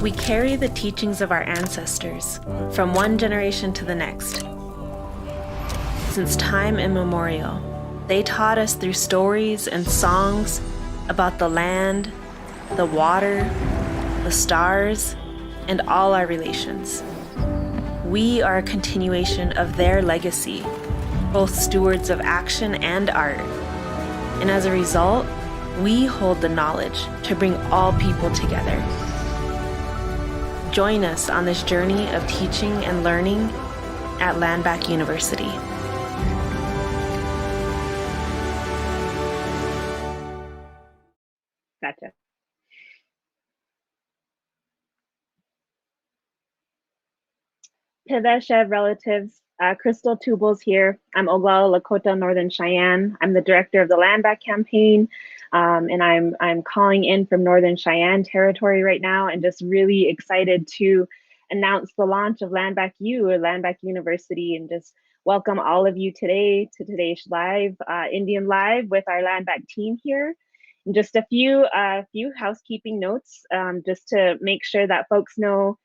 We carry the teachings of our ancestors from one generation to the next. Since time immemorial, they taught us through stories and songs about the land, the water, the stars, and all our relations. We are a continuation of their legacy, both stewards of action and art. And as a result, we hold the knowledge to bring all people together. Join us on this journey of teaching and learning at LANDBACK University. Gotcha. Piveshev relatives, Crystal Tubal's here. I'm Oglala Lakota Northern Cheyenne. I'm the director of the LANDBACK campaign. And I'm calling in from Northern Cheyenne territory right now, and just really excited to announce the launch of LANDBACK U, or LANDBACK University, and just welcome all of you today to today's live, Indian Live with our LANDBACK team here. And just a few housekeeping notes, just to make sure that folks know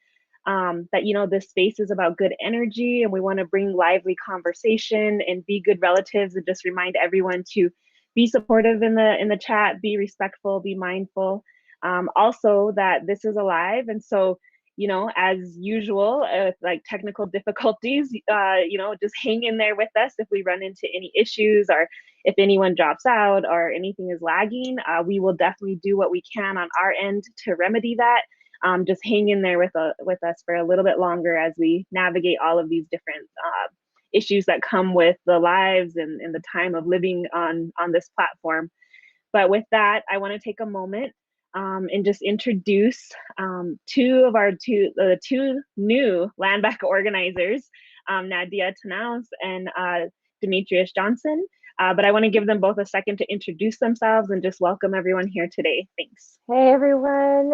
that, you know, this space is about good energy, and we want to bring lively conversation and be good relatives, and just remind everyone to be supportive in the chat, be respectful, be mindful. Also that this is alive, and so, you know, as usual, like technical difficulties, you know, just hang in there with us if we run into any issues, or if anyone drops out or anything is lagging. We will definitely do what we can on our end to remedy that. Just hang in there with us for a little bit longer as we navigate all of these different issues that come with the lives and the time of living on this platform. But with that, I want to take a moment and just introduce the two new LANDBACK organizers, Nadia Tanaus and Demetrius Johnson. But I want to give them both a second to introduce themselves and just welcome everyone here today. Thanks. Hey everyone,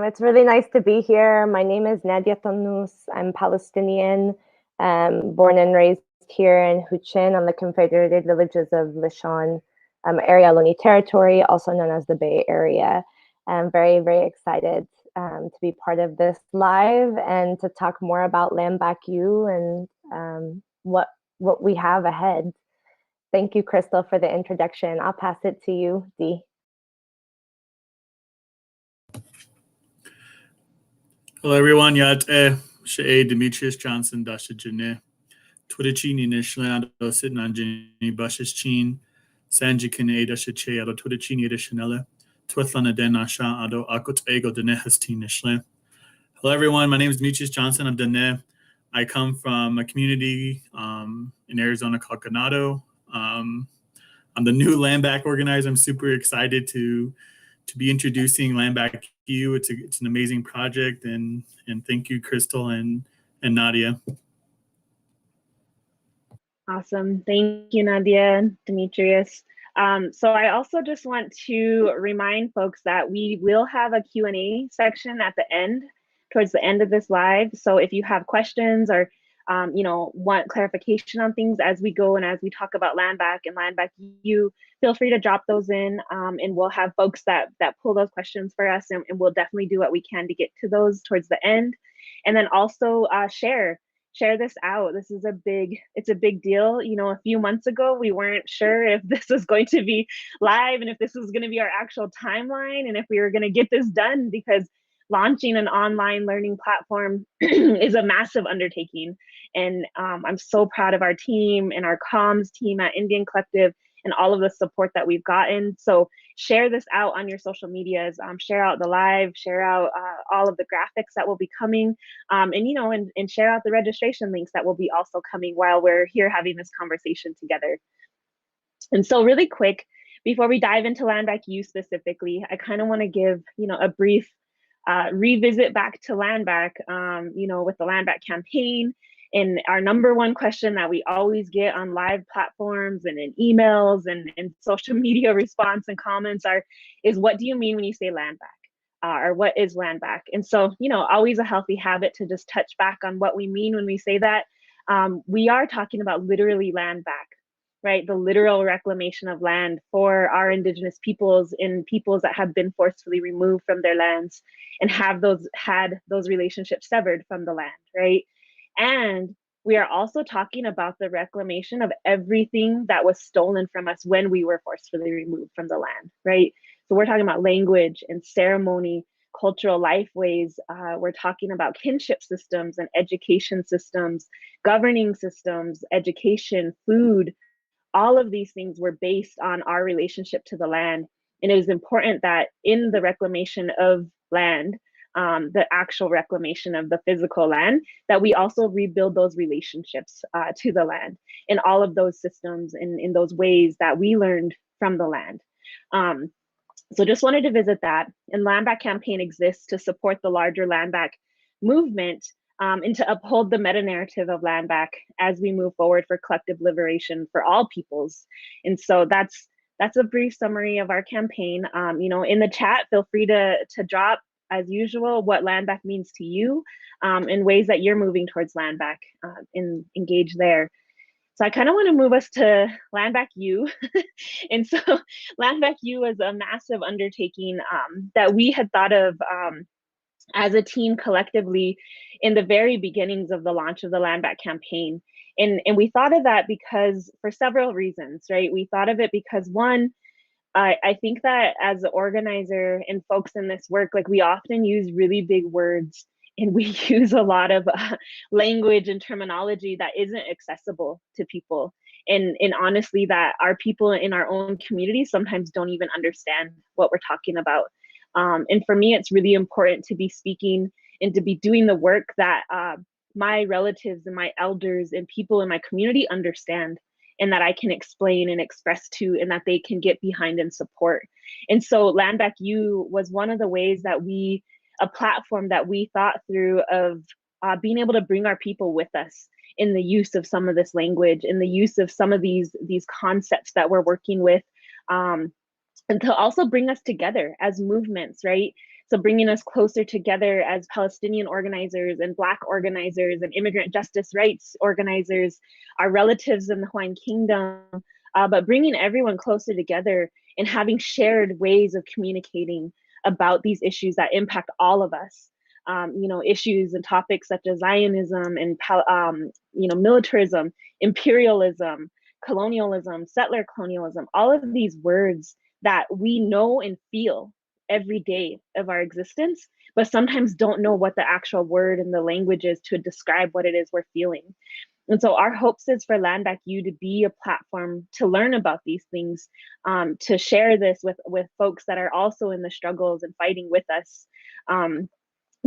it's really nice to be here. My name is Nadia Tanaus. I'm Palestinian, born and raised here in Huchin on the Confederated Villages of Lishon, area Ohlone territory, also known as the Bay Area. I'm very, very excited to be part of this live and to talk more about LANDBACK U and what we have ahead. Thank you, Crystal, for the introduction. I'll pass it to you, Dee. Hello, everyone. Yat Shea Demetrius Johnson, Dasha Jane, Twitterchin Inishland, Sit Nanjini, Bushes Chin, Sanjikin Ada Shache, Ado Twitterchin Ada Chanela, Twithlana Denasha, Ado Akut Ego Denehastin Nishlan. Hello, everyone. My name is Demetrius Johnson. I'm Dene. I come from a community in Arizona called Ganado. I'm the new LANDBACK organizer. I'm super excited to be introducing LANDBACK U. It's an amazing project, and thank you, Crystal and Nadia. Awesome. Thank you, Nadia and Demetrius. So I also just want to remind folks that we will have a Q&A section at the end, towards the end of this live. So if you have questions or want clarification on things as we go and as we talk about LANDBACK and LANDBACK U, feel free to drop those in, and we'll have folks that pull those questions for us, and we'll definitely do what we can to get to those towards the end. And then also share this out. This is it's a big deal. A few months ago, we weren't sure if this was going to be live and if this was going to be our actual timeline and if we were going to get this done, because launching an online learning platform is a massive undertaking. And I'm so proud of our team and our comms team at Indian Collective and all of the support that we've gotten. So share this out on your social medias, share out the live, share out all of the graphics that will be coming, and share out the registration links that will be also coming while we're here having this conversation together. And so really quick, before we dive into LANDBACK U specifically, I kind of want to give, a brief revisit back to LANDBACK, with the LANDBACK campaign. And our number one question that we always get on live platforms and in emails and social media response and comments is what do you mean when you say LANDBACK? Or what is LANDBACK? And so, always a healthy habit to just touch back on what we mean when we say that. We are talking about literally land back, right? The literal reclamation of land for our Indigenous peoples and peoples that have been forcefully removed from their lands and had those relationships severed from the land, right? And we are also talking about the reclamation of everything that was stolen from us when we were forcefully removed from the land, right? So we're talking about language and ceremony, cultural lifeways. We're talking about kinship systems and education systems, governing systems, education, food. All of these things were based on our relationship to the land. And it is important that in the reclamation of land, the actual reclamation of the physical land, that we also rebuild those relationships to the land in all of those systems and in those ways that we learned from the land. So just wanted to visit that. And LANDBACK campaign exists to support the larger LANDBACK movement and to uphold the meta-narrative of LANDBACK as we move forward for collective liberation for all peoples. And so that's a brief summary of our campaign. In the chat, feel free to drop, as usual, what LANDBACK means to you in ways that you're moving towards LANDBACK and engage there. So I kind of want to move us to LANDBACK U. And so LANDBACK U was a massive undertaking that we had thought of as a team collectively in the very beginnings of the launch of the LANDBACK campaign. And we thought of that because for several reasons, right? We thought of it because one, I think that as an organizer and folks in this work, like we often use really big words and we use a lot of language and terminology that isn't accessible to people. And honestly, that our people in our own community sometimes don't even understand what we're talking about. And for me, it's really important to be speaking and to be doing the work that my relatives and my elders and people in my community understand, and that I can explain and express to, and that they can get behind and support. And so LANDBACK U was one of the ways that a platform that we thought through of being able to bring our people with us in the use of some of this language, in the use of some of these concepts that we're working with, and to also bring us together as movements, right? So bringing us closer together as Palestinian organizers and Black organizers and immigrant justice rights organizers, our relatives in the Hawaiian Kingdom, but bringing everyone closer together and having shared ways of communicating about these issues that impact all of us. Issues and topics such as Zionism and militarism, imperialism, colonialism, settler colonialism, all of these words that we know and feel every day of our existence, but sometimes don't know what the actual word and the language is to describe what it is we're feeling. And so our hopes is for LANDBACK U to be a platform to learn about these things, to share this with folks that are also in the struggles and fighting with us. And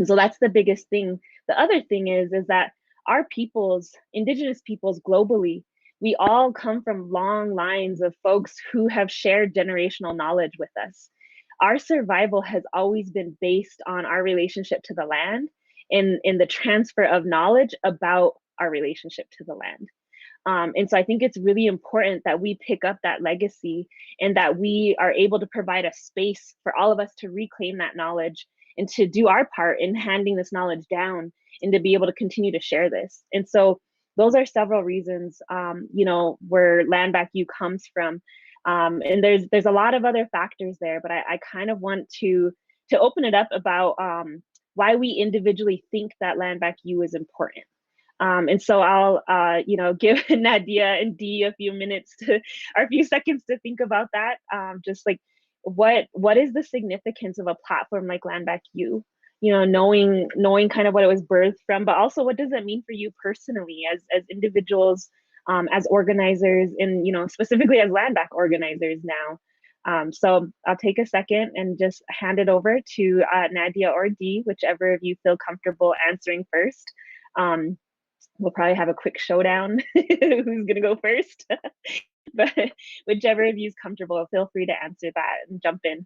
so that's the biggest thing. The other thing is that our peoples, Indigenous peoples globally, we all come from long lines of folks who have shared generational knowledge with us. Our survival has always been based on our relationship to the land and in the transfer of knowledge about our relationship to the land. And so I think it's really important that we pick up that legacy and that we are able to provide a space for all of us to reclaim that knowledge and to do our part in handing this knowledge down and to be able to continue to share this. And so those are several reasons, where LANDBACK U comes from. And there's a lot of other factors there, but I kind of want to open it up about why we individually think that LANDBACK U is important. And so I'll, give Nadia and Dee a few minutes or a few seconds to think about that. Just like, what is the significance of a platform like LANDBACK U? Knowing kind of what it was birthed from, but also what does it mean for you personally as individuals, as organizers, and specifically as LANDBACK organizers now. So I'll take a second and just hand it over to Nadia or Dee, whichever of you feel comfortable answering first. We'll probably have a quick showdown who's gonna go first. But whichever of you is comfortable, feel free to answer that and jump in.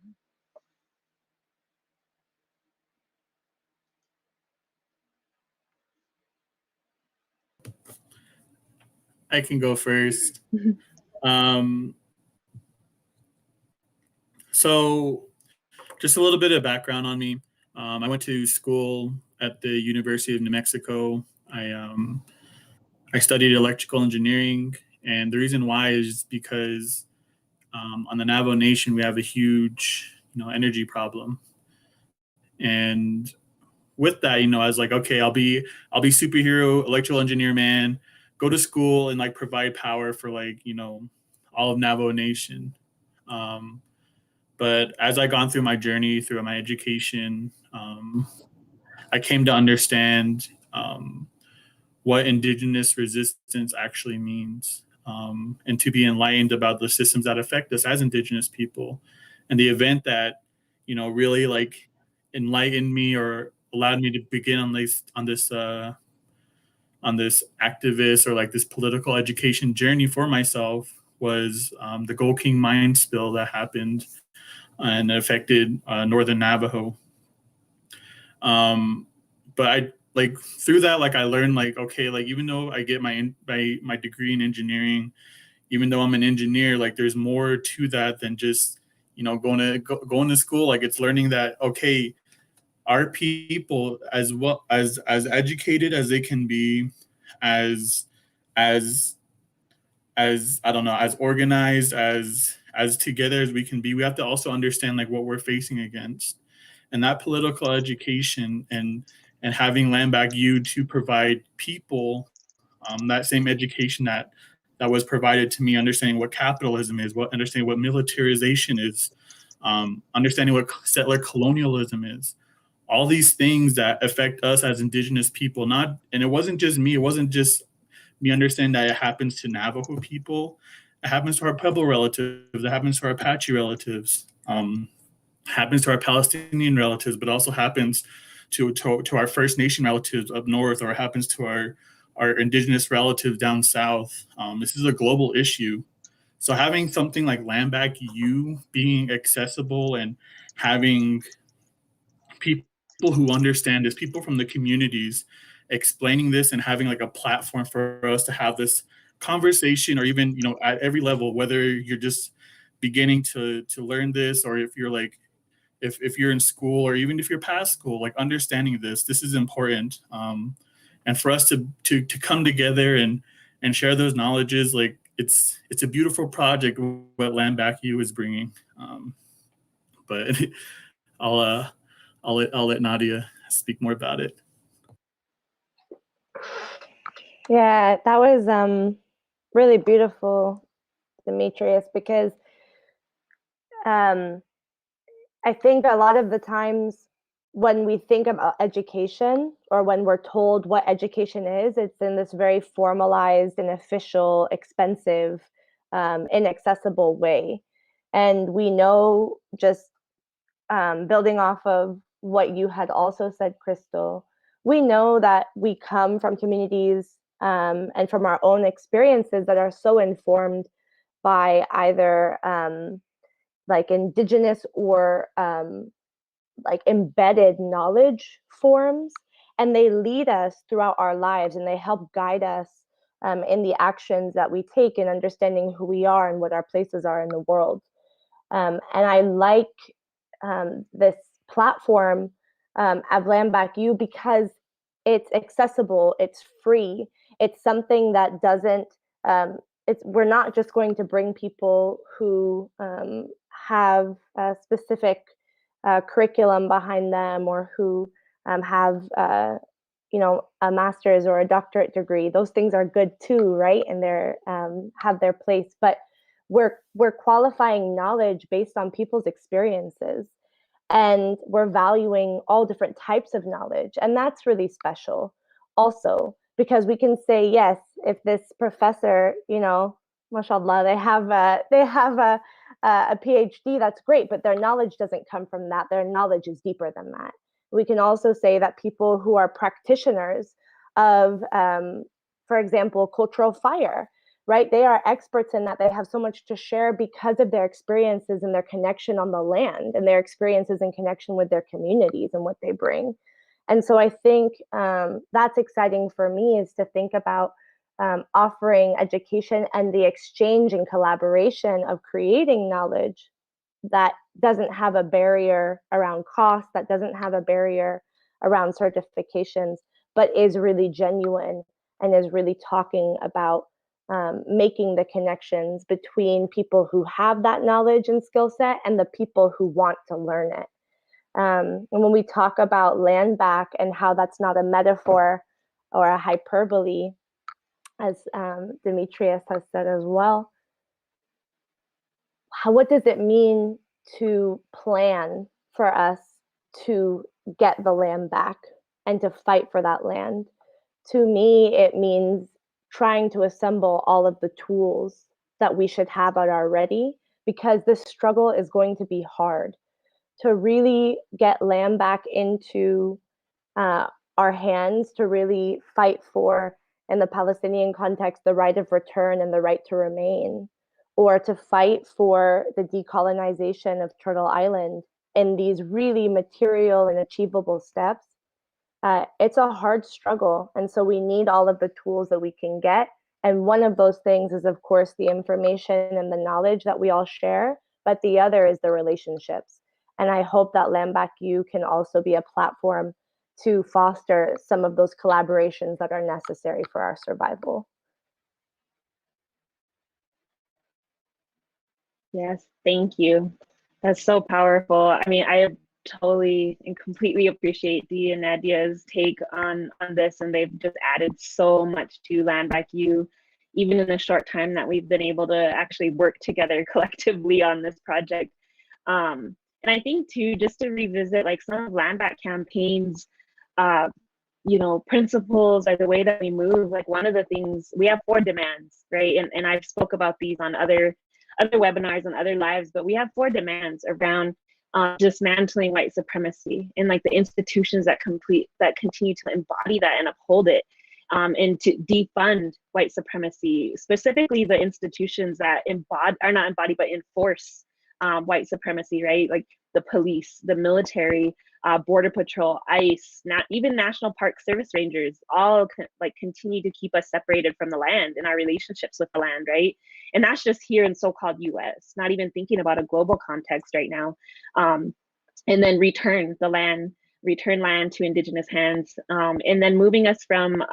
I can go first. So just a little bit of background on me. I went to school at the University of New Mexico. I studied electrical engineering, and the reason why is because on the Navajo Nation we have a huge energy problem, and with that, I was like, okay, I'll be superhero electrical engineer man, go to school and like provide power for all of Navajo Nation. But as I gone through my journey, through my education, I came to understand what Indigenous resistance actually means, and to be enlightened about the systems that affect us as Indigenous people. And the event that, really like enlightened me or allowed me to begin on this activist or like this political education journey for myself was the Gold King mine spill that happened and affected Northern Navajo. But I through that, I learned okay, even though I get my degree in engineering, even though I'm an engineer, there's more to that than just going to school. It's learning that, okay, our people, as well as educated as they can be, as I don't know, as organized as together as we can be, we have to also understand what we're facing against. And that political education and having LANDBACK U to provide people that same education that was provided to me, understanding what capitalism is, understanding what militarization is, understanding what settler colonialism is, all these things that affect us as Indigenous people. And it wasn't just me. It wasn't just me understanding that it happens to Navajo people. It happens to our Pueblo relatives. It happens to our Apache relatives. Happens to our Palestinian relatives, but also happens to our First Nation relatives up north, or happens to our Indigenous relatives down south. This is a global issue. So having something like LANDBACK U being accessible and having people who understand this, people from the communities explaining this and having a platform for us to have this conversation, or even, at every level, whether you're just beginning to learn this, or if you're if you're in school, or even if you're past school, understanding this is important. And for us to come together and share those knowledges, it's a beautiful project what LANDBACK U is bringing, but I'll let Nadia speak more about it. Yeah, that was really beautiful, Demetrius, because I think a lot of the times when we think about education, or when we're told what education is, it's in this very formalized and official, expensive, inaccessible way. And we know, just building off of what you had also said, Crystal, we know that we come from communities and from our own experiences that are so informed by either like Indigenous or like embedded knowledge forms, and they lead us throughout our lives, and they help guide us in the actions that we take in understanding who we are and what our places are in the world. And I like this platform of LANDBACK U because it's accessible, it's free, it's something that doesn't, we're not just going to bring people who have a specific curriculum behind them, or who have you know, a master's or a doctorate degree. Those things are good too, right? And they're have their place, but we're qualifying knowledge based on people's experiences, and we're valuing all different types of knowledge, and that's really special also, because we can say, yes, if this professor, you know, mashallah, they have a PhD, that's great, but their knowledge doesn't come from that. Their knowledge is deeper than that. We can also say that people who are practitioners of, for example, cultural fire, right? They are experts in that. They have so much to share because of their experiences and their connection on the land, and their experiences in connection with their communities and what they bring. And so I think that's exciting for me, is to think about offering education and the exchange and collaboration of creating knowledge that doesn't have a barrier around cost, that doesn't have a barrier around certifications, but is really genuine and is really talking about making the connections between people who have that knowledge and skill set and the people who want to learn it. And when we talk about LANDBACK and how that's not a metaphor or a hyperbole, as Demetrius has said as well, what does it mean to plan for us to get the land back and to fight for that land? To me, it means trying to assemble all of the tools that we should have at our ready, because this struggle is going to be hard. To really get land back into our hands, to really fight for, in the Palestinian context, the right of return and the right to remain, or to fight for the decolonization of Turtle Island in these really material and achievable steps, it's a hard struggle. And so we need all of the tools that we can get. And one of those things is, of course, the information and the knowledge that we all share, but the other is the relationships. And I hope that LANDBACK U can also be a platform to foster some of those collaborations that are necessary for our survival. Yes, thank you. That's so powerful. I mean, I totally and completely appreciate Dee and Nadia's take on this, and they've just added so much to LANDBACK U, even in the short time that we've been able to actually work together collectively on this project. And I think too, just to revisit like some of LANDBACK campaigns, you know, principles or the way that we move. Like one of the things, we have 4 demands, right? And I've spoke about these on other webinars and other lives, but we have 4 demands around dismantling white supremacy and like the institutions that continue to embody that and uphold it, and to defund white supremacy, specifically the institutions that are not embody but enforce white supremacy, right? Like the police, the military, border patrol, ICE, not even National Park Service Rangers, all continue to keep us separated from the land and our relationships with the land, right? And that's just here in so-called US, not even thinking about a global context right now. And then return land to Indigenous hands, and then moving us from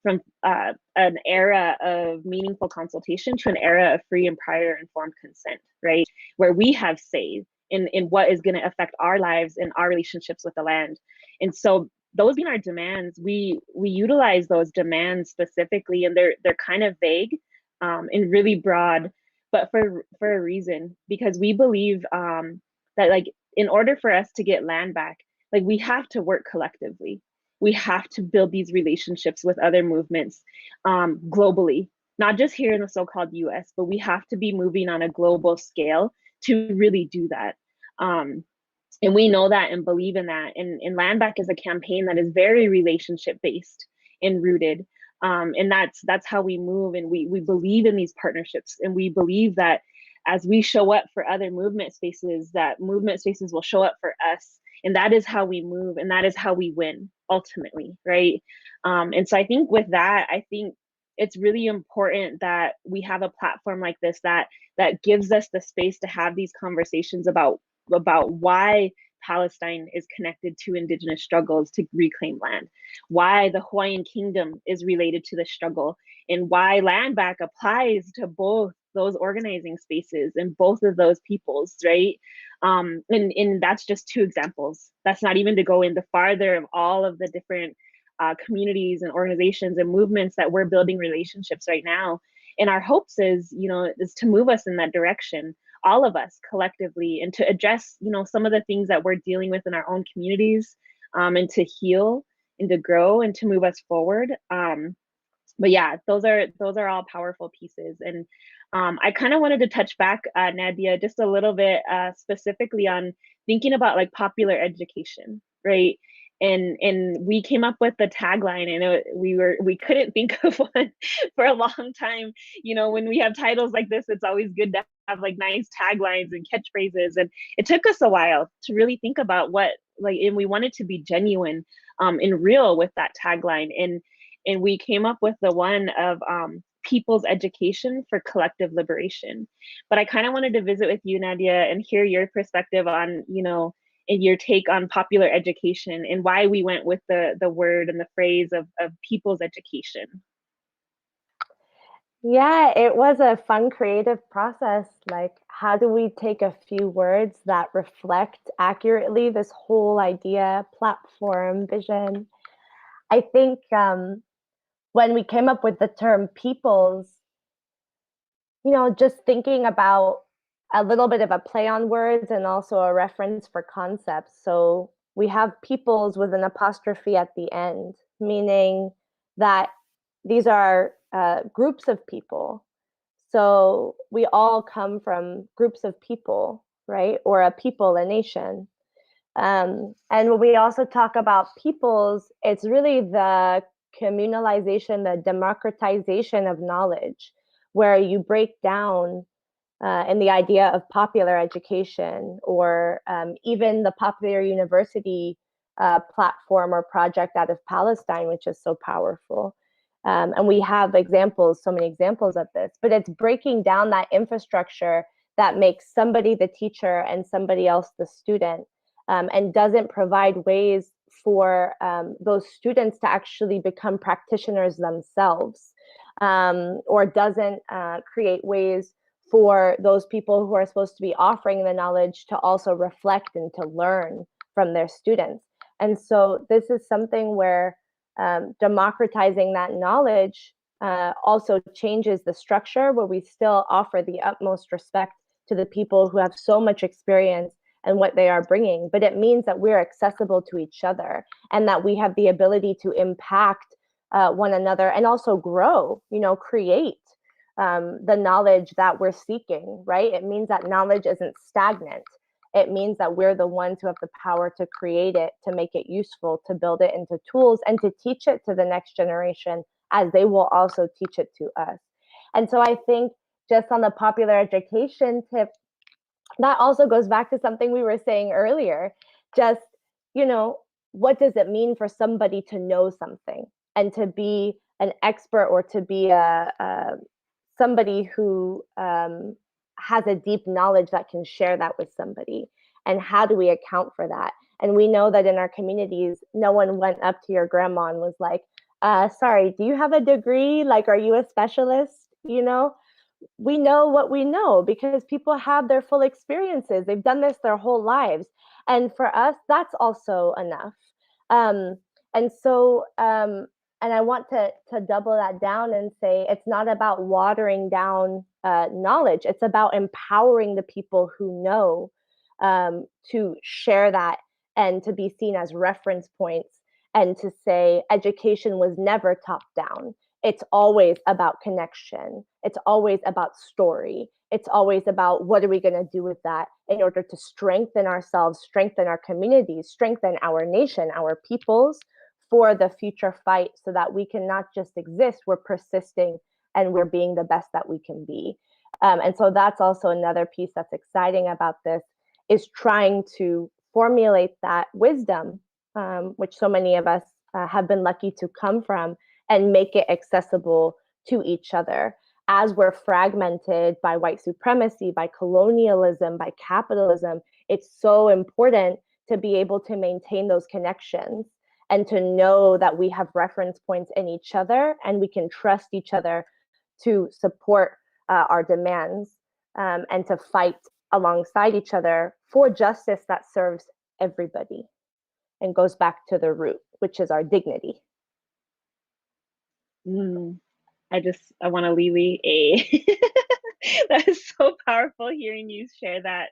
an era of meaningful consultation to an era of free and prior informed consent, right? Where we have say in what is going to affect our lives and our relationships with the land. And so those being our demands, we utilize those demands specifically, and they're kind of vague and really broad, but for a reason, because we believe that like in order for us to get land back, like we have to work collectively. We have to build these relationships with other movements globally, not just here in the so-called US, but we have to be moving on a global scale to really do that. And we know that and believe in that. And LANDBACK is a campaign that is very relationship based and rooted. And that's how we move. And we believe in these partnerships. And we believe that as we show up for other movement spaces, that movement spaces will show up for us. And that is how we move. And that is how we win ultimately, right? And so I think with that, I think it's really important that we have a platform like this that gives us the space to have these conversations about why Palestine is connected to Indigenous struggles to reclaim land, why the Hawaiian Kingdom is related to the struggle, and why LANDBACK applies to both those organizing spaces and both of those peoples, right? And that's just two examples. That's not even to go into farther of all of the different communities and organizations and movements that we're building relationships right now. And our hopes is to move us in that direction, all of us collectively, and to address, some of the things that we're dealing with in our own communities, and to heal and to grow and to move us forward. But yeah, those are all powerful pieces. And I kind of wanted to touch back, Nadia, just a little bit specifically on thinking about like popular education, right? And we came up with the tagline, and we couldn't think of one for a long time. When we have titles like this, it's always good to have like nice taglines and catchphrases. And it took us a while to really think about and we wanted to be genuine and real with that tagline. And we came up with the one of people's education for collective liberation. But I kind of wanted to visit with you, Nadia, and hear your perspective on, and your take on popular education and why we went with the word and the phrase of people's education. Yeah, it was a fun creative process. Like, how do we take a few words that reflect accurately this whole idea, platform, vision? I think when we came up with the term peoples, just thinking about a little bit of a play on words and also a reference for concepts. So we have peoples with an apostrophe at the end, meaning that these are groups of people. So we all come from groups of people, right? Or a people, a nation. And when we also talk about peoples, it's really the communalization, the democratization of knowledge, where you break down in the idea of popular education, or even the Popular University platform or project out of Palestine, which is so powerful. And we have examples, so many examples of this, but it's breaking down that infrastructure that makes somebody the teacher and somebody else the student, and doesn't provide ways for those students to actually become practitioners themselves, or doesn't create ways for those people who are supposed to be offering the knowledge to also reflect and to learn from their students. And so this is something where democratizing that knowledge also changes the structure, where we still offer the utmost respect to the people who have so much experience and what they are bringing, but it means that we're accessible to each other and that we have the ability to impact one another and also grow, create the knowledge that we're seeking, right? It means that knowledge isn't stagnant. It means that we're the ones who have the power to create it, to make it useful, to build it into tools, and to teach it to the next generation, as they will also teach it to us. And so I think just on the popular education tip, that also goes back to something we were saying earlier. Just, what does it mean for somebody to know something and to be an expert, or to be somebody who has a deep knowledge that can share that with somebody? And how do we account for that? And we know that in our communities, no one went up to your grandma and was like, sorry, do you have a degree? Like, are you a specialist? You know, we know what we know because people have their full experiences. They've done this their whole lives. And for us, that's also enough. Um, and so, and I want to double that down and say it's not about watering down knowledge. It's about empowering the people who know to share that and to be seen as reference points and to say education was never top down. It's always about connection. It's always about story. It's always about what are we going to do with that in order to strengthen ourselves, strengthen our communities, strengthen our nation, our peoples for the future fight so that we can not just exist, we're persisting and we're being the best that we can be. And so that's also another piece that's exciting about this is trying to formulate that wisdom, which so many of us have been lucky to come from, and make it accessible to each other. As we're fragmented by white supremacy, by colonialism, by capitalism, it's so important to be able to maintain those connections and to know that we have reference points in each other and we can trust each other to support our demands and to fight alongside each other for justice that serves everybody and goes back to the root, which is our dignity. I want to leave a that is so powerful hearing you share that.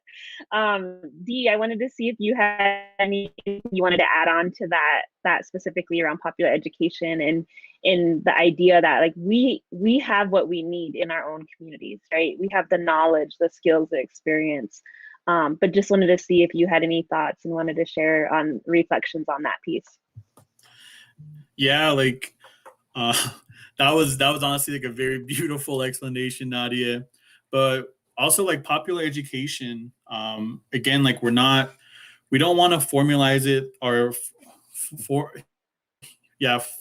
Dee, I wanted to see if you had anything you wanted to add on to that specifically around popular education and in the idea that like we have what we need in our own communities, right? We have the knowledge, the skills, the experience. But just wanted to see if you had any thoughts and wanted to share on reflections on that piece. Yeah, like that was honestly like a very beautiful explanation, Nadia. But also like popular education, again, like we don't want to formalize it or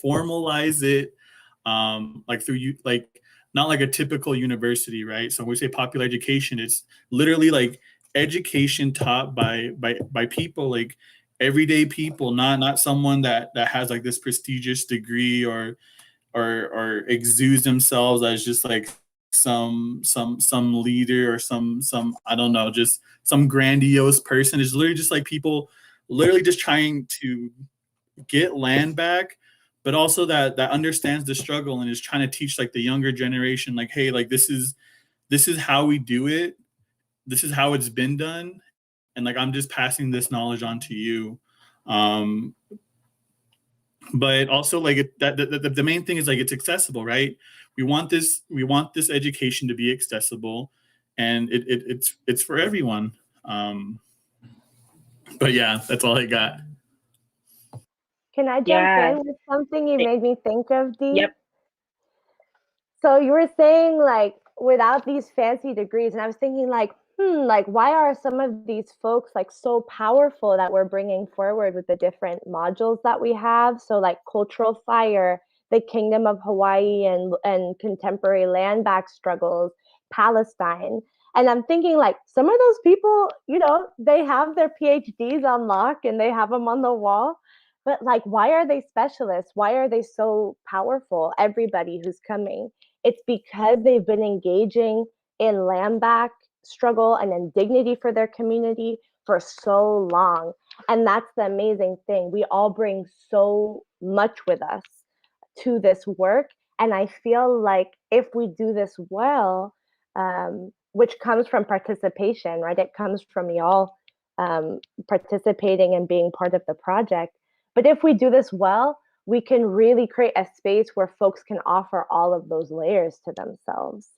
formalize it like through you like not like a typical university, right? So when we say popular education, it's literally like education taught by people, like everyday people, not someone that has like this prestigious degree or exudes themselves as just like some leader or some I don't know, just some grandiose person. It's literally just like people literally just trying to get land back, but also that understands the struggle and is trying to teach like the younger generation, like, hey, like this is how we do it. This is how it's been done. And like, I'm just passing this knowledge on to you. But also like the main thing is like it's accessible, right? We want this education to be accessible, and it's for everyone. But yeah, that's all I got. Can I jump in with something you made me think of, Dee? Yep. So you were saying like without these fancy degrees, and I was thinking like, like why are some of these folks like so powerful that we're bringing forward with the different modules that we have? So like cultural fire, the Kingdom of Hawaii and contemporary land back struggles, Palestine. And I'm thinking like some of those people, you know, they have their PhDs on lock and they have them on the wall. But like, why are they specialists? Why are they so powerful? Everybody who's coming. It's because they've been engaging in land back struggle and in dignity for their community for so long. And that's the amazing thing. We all bring so much with us to this work. And I feel like if we do this well, which comes from participation, right? It comes from y'all participating and being part of the project. But if we do this well, we can really create a space where folks can offer all of those layers to themselves.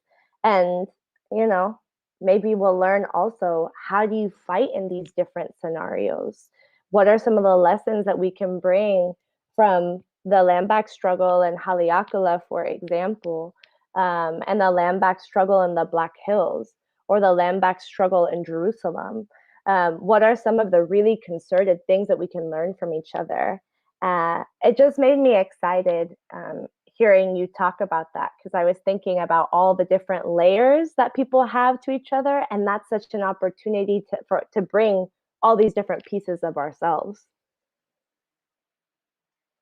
And, you know, maybe we'll learn also, how do you fight in these different scenarios? What are some of the lessons that we can bring from the land back struggle in Haleakala, for example, and the land back struggle in the Black Hills, or the land back struggle in Jerusalem? What are some of the really concerted things that we can learn from each other? It just made me excited hearing you talk about that, because I was thinking about all the different layers that people have to each other, and that's such an opportunity to bring all these different pieces of ourselves.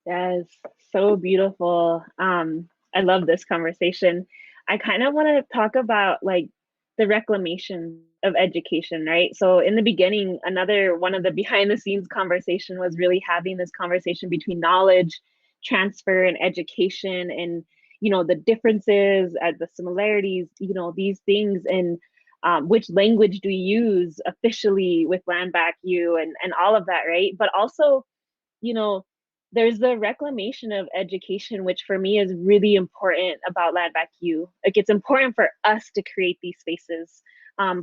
Yes, so beautiful. I love this conversation. I kind of want to talk about like the reclamation of education, right? So in the beginning, another one of the behind the scenes conversation was really having this conversation between knowledge transfer and education, and the differences, the similarities, these things, and which language do we use officially with LANDBACK U, and all of that, right? But also, you know, there's the reclamation of education, which for me is really important about LANDBACK U. Like, it's important for us to create these spaces,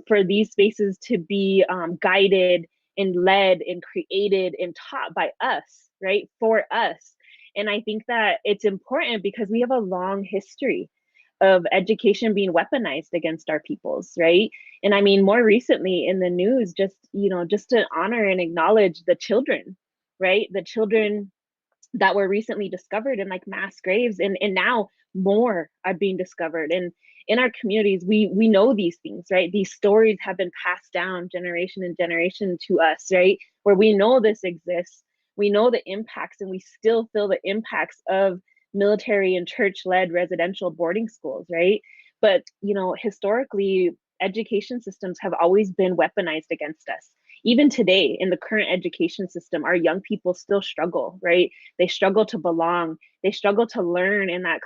for these spaces to be guided and led and created and taught by us, right? For us. And I think that it's important because we have a long history of education being weaponized against our peoples, right? And I mean, more recently in the news, just to honor and acknowledge the children, right? The children that were recently discovered in like mass graves, and now more are being discovered. And in our communities, we know these things, right? These stories have been passed down generation and generation to us, right? Where we know this exists, we know the impacts, and we still feel the impacts of military and church-led residential boarding schools, right? But historically, education systems have always been weaponized against us. Even today, in the current education system, our young people still struggle, right? They struggle to belong. They struggle to learn in that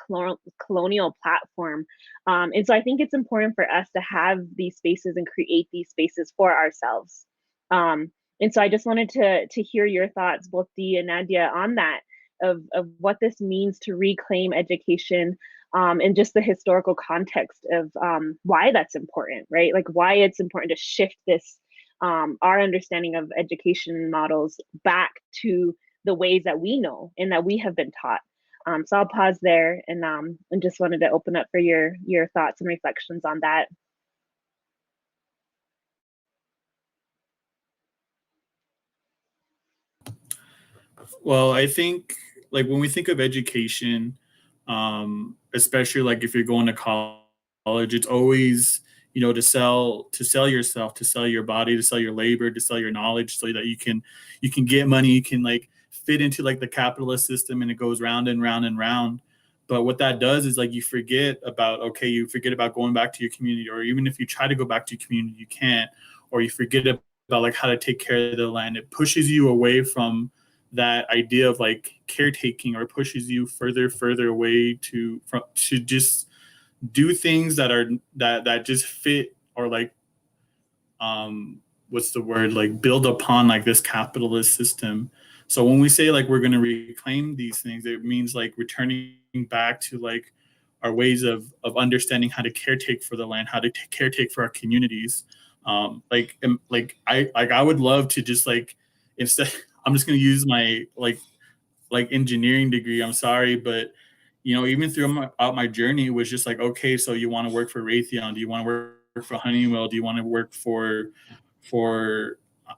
colonial platform. And so I think it's important for us to have these spaces and create these spaces for ourselves. And so I just wanted to hear your thoughts, both Dee and Nadia, on that, of what this means to reclaim education, and just the historical context of why that's important, right? Like, why it's important to shift this, our understanding of education models back to the ways that we know and that we have been taught. So I'll pause there, and just wanted to open up for your thoughts and reflections on that. Well, I think like when we think of education, especially like if you're going to college, it's always to sell yourself, to sell your body, to sell your labor, to sell your knowledge, so that you can get money, you can like fit into like the capitalist system, and it goes round and round and round. But what that does is like you forget about going back to your community, or even if you try to go back to your community, you can't, or you forget about like how to take care of the land. It pushes you away from that idea of like caretaking, or pushes you further away to just do things that just fit, or like what's the word, like build upon like this capitalist system. So when we say like we're going to reclaim these things, it means like returning back to like our ways of understanding how to caretake for the land, how to caretake for our communities. I would love to just like, instead, I'm just going to use my like engineering degree. I'm sorry, but even throughout my journey, it was just like, okay, so you want to work for Raytheon? Do you want to work for Honeywell? Do you want to work for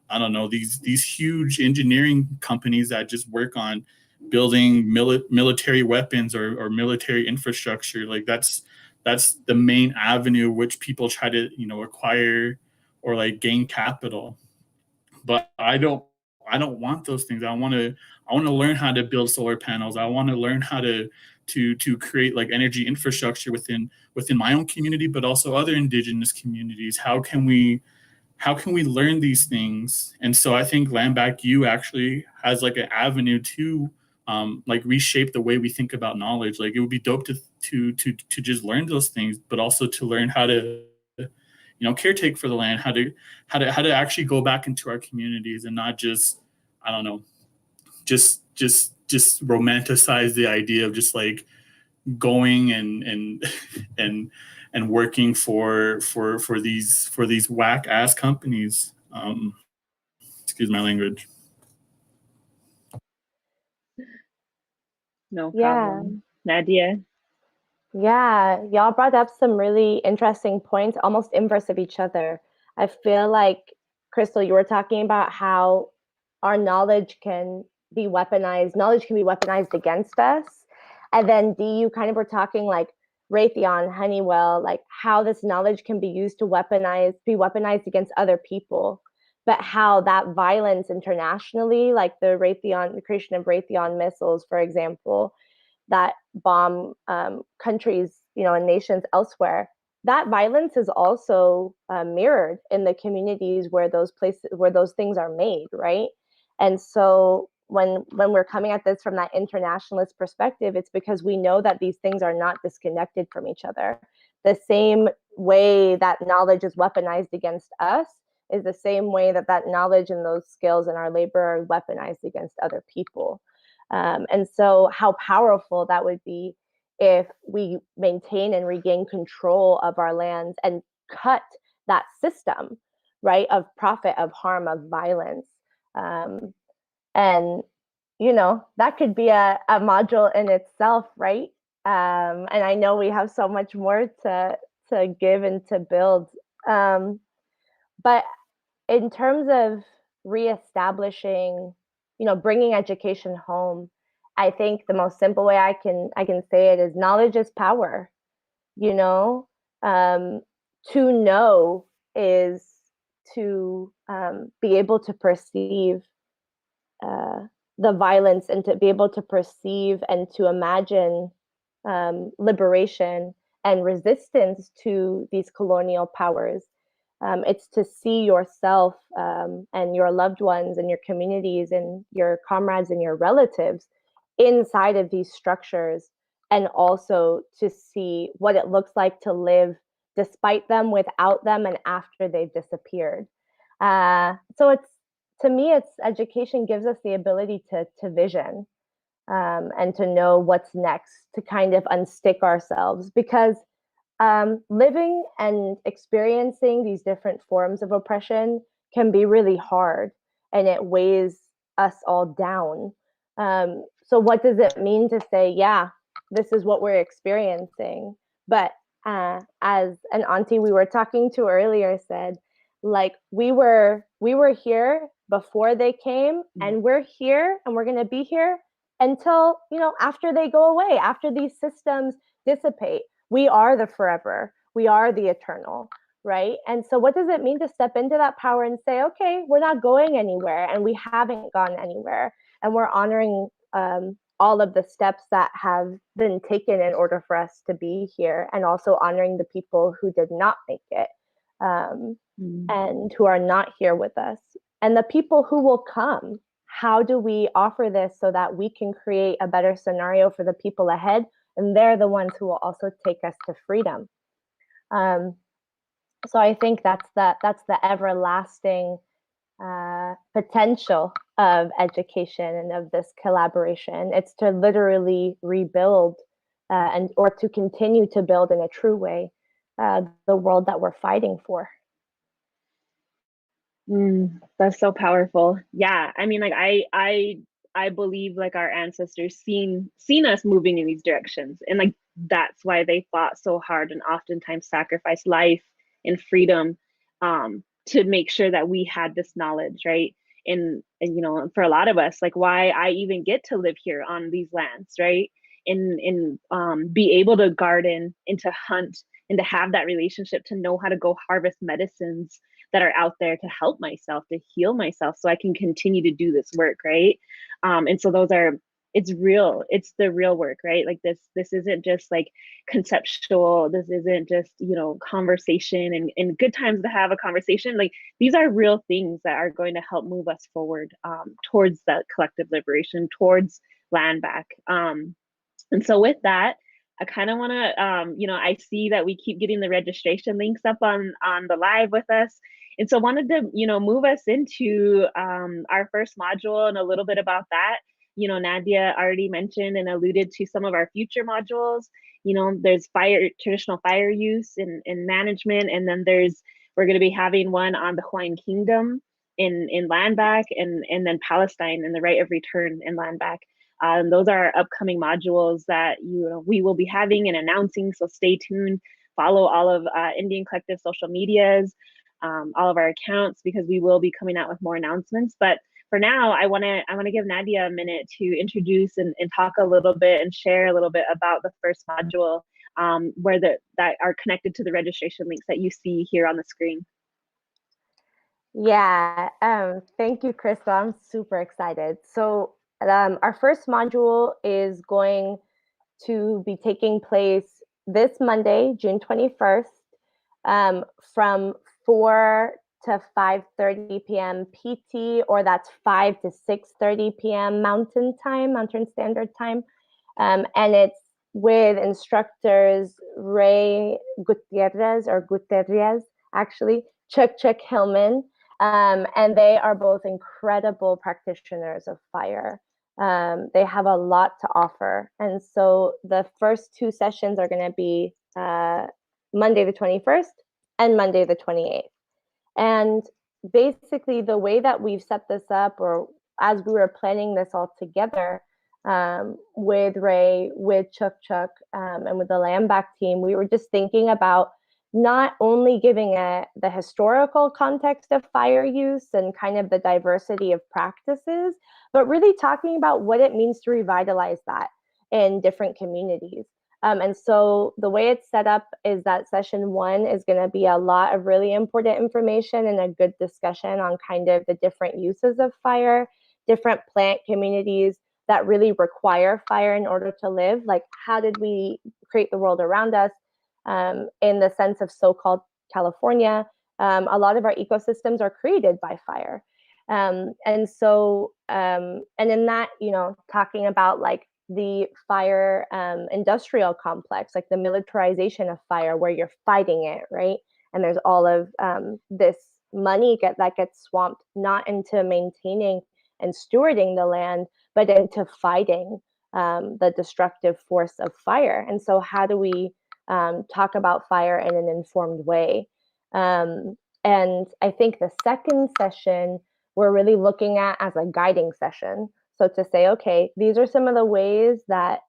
I don't know, these huge engineering companies that just work on building military weapons, or military infrastructure? Like that's the main avenue which people try to acquire or like gain capital. But I don't want those things. I want to learn how to build solar panels. I want to learn how to create like energy infrastructure within my own community, but also other indigenous communities. How can we learn these things? And so I think LANDBACK U actually has like an avenue to like reshape the way we think about knowledge. Like, it would be dope to just learn those things, but also to learn how to caretake for the land, how to actually go back into our communities, and not just, I don't know, just romanticize the idea of just like going and working for these whack ass companies. Excuse my language. No Yeah. problem. Nadia? Yeah, y'all brought up some really interesting points, almost inverse of each other. I feel like, Crystal, you were talking about how our knowledge can be weaponized. Knowledge can be weaponized against us. And then Dee, you kind of were talking like Raytheon, Honeywell, like how this knowledge can be used to be weaponized against other people. but how that violence internationally, like the creation of Raytheon missiles, for example, that bomb countries, and nations elsewhere, that violence is also mirrored in the communities where those things are made, right? And so when we're coming at this from that internationalist perspective, it's because we know that these things are not disconnected from each other. The same way that knowledge is weaponized against us is the same way that knowledge and those skills and our labor are weaponized against other people. And so how powerful that would be if we maintain and regain control of our lands and cut that system, right, of profit, of harm, of violence. And, that could be a module in itself, right? And I know we have so much more to give and to build. But in terms of reestablishing, bringing education home, I think the most simple way I can say it is knowledge is power. To know is to be able to perceive the violence, and to be able to perceive and to imagine liberation and resistance to these colonial powers. It's to see yourself and your loved ones and your communities and your comrades and your relatives inside of these structures, and also to see what it looks like to live despite them, without them, and after they've disappeared. So to me, education gives us the ability to vision and to know what's next, to kind of unstick ourselves, because living and experiencing these different forms of oppression can be really hard, and it weighs us all down. So what does it mean to say, yeah, this is what we're experiencing? But as an auntie we were talking to earlier said, like, we were here before they came, and we're here, and we're going to be here until, after they go away, after these systems dissipate. We are the forever. We are the eternal, right? And so what does it mean to step into that power and say, okay, we're not going anywhere, and we haven't gone anywhere, and we're honoring all of the steps that have been taken in order for us to be here, and also honoring the people who did not make it and who are not here with us, and the people who will come. How do we offer this so that we can create a better scenario for the people ahead? And they're the ones who will also take us to freedom. So I think that's the everlasting potential of education and of this collaboration. It's to literally rebuild or to continue to build in a true way the world that we're fighting for. That's so powerful. Yeah, I mean, like, I believe, like, our ancestors seen us moving in these directions, and like that's why they fought so hard and oftentimes sacrificed life and freedom to make sure that we had this knowledge, right? And for a lot of us, like, why I even get to live here on these lands, right? And be able to garden and to hunt and to have that relationship, to know how to go harvest medicines that are out there to help myself, to heal myself, so I can continue to do this work, right? And so it's real. It's the real work, right? Like this isn't just like conceptual. This isn't just, conversation and good times to have a conversation. Like, these are real things that are going to help move us forward towards that collective liberation, towards land back. And so with that, I kind of want to, I see that we keep getting the registration links up on the live with us. And so wanted to, move us into our first module and a little bit about that. Nadia already mentioned and alluded to some of our future modules. There's traditional fire use and management. And then we're going to be having one on the Hawaiian Kingdom in LANDBACK, and then Palestine and the right of return in LANDBACK. Those are our upcoming modules that we will be having and announcing. So stay tuned. Follow all of Indian Collective social medias, all of our accounts, because we will be coming out with more announcements. But for now, I want to give Nadia a minute to introduce and talk a little bit and share a little bit about the first module, that are connected to the registration links that you see here on the screen. Yeah, thank you, Crystal. I'm super excited. So, our first module is going to be taking place this Monday, June 21st, from 4 to 5:30 p.m. PT, or that's 5 to 6:30 p.m. Mountain Time, Mountain Standard Time. And it's with instructors Ray Gutierrez, actually, Chuck Hillman. And they are both incredible practitioners of fire. They have a lot to offer. And so the first two sessions are going to be Monday the 21st and Monday the 28th. And basically, the way that we've set this up, or as we were planning this all together, with Ray, with Chuck, and with the LANDBACK team, we were just thinking about not only giving the historical context of fire use and kind of the diversity of practices, but really talking about what it means to revitalize that in different communities. And so the way it's set up is that session 1 is going to be a lot of really important information and a good discussion on kind of the different uses of fire, different plant communities that really require fire in order to live. Like, how did we create the world around us? In the sense of so-called California, a lot of our ecosystems are created by fire. And in that, talking about like the fire industrial complex, like the militarization of fire, where you're fighting it, right? And there's all of this money that gets swamped not into maintaining and stewarding the land, but into fighting the destructive force of fire. And so how do we talk about fire in an informed way? And I think the second session we're really looking at as a guiding session. So to say, okay, these are some of the ways that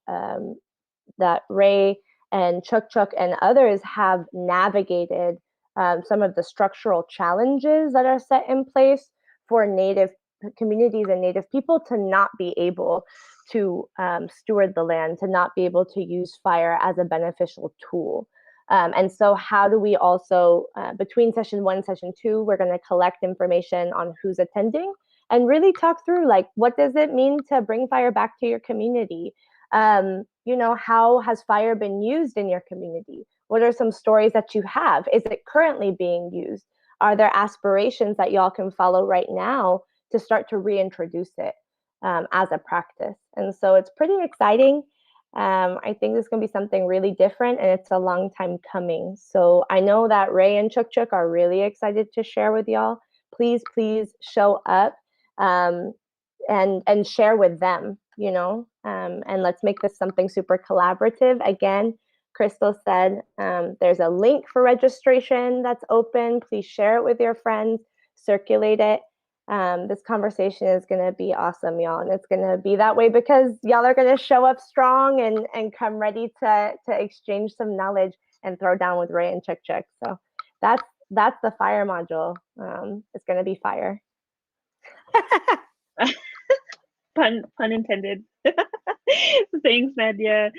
that Ray and Chuck and others have navigated some of the structural challenges that are set in place for Native communities and Native people to not be able to steward the land, to not be able to use fire as a beneficial tool. And so how do we also, between session 1 and session 2, we're going to collect information on who's attending and really talk through, like, what does it mean to bring fire back to your community? How has fire been used in your community? What are some stories that you have? Is it currently being used? Are there aspirations that y'all can follow right now to start to reintroduce it as a practice? And so it's pretty exciting. I think this is going to be something really different, and it's a long time coming. So I know that Ray and Chuck are really excited to share with y'all. Please show up and share with them, and let's make this something super collaborative. Again, Crystal said there's a link for registration that's open. Please share it with your friends, circulate it. This conversation is going to be awesome, y'all, and it's going to be that way because y'all are going to show up strong and come ready to exchange some knowledge and throw down with Ray and Chuck. So that's the fire module. It's going to be fire. Pun intended. Thanks, Nadia.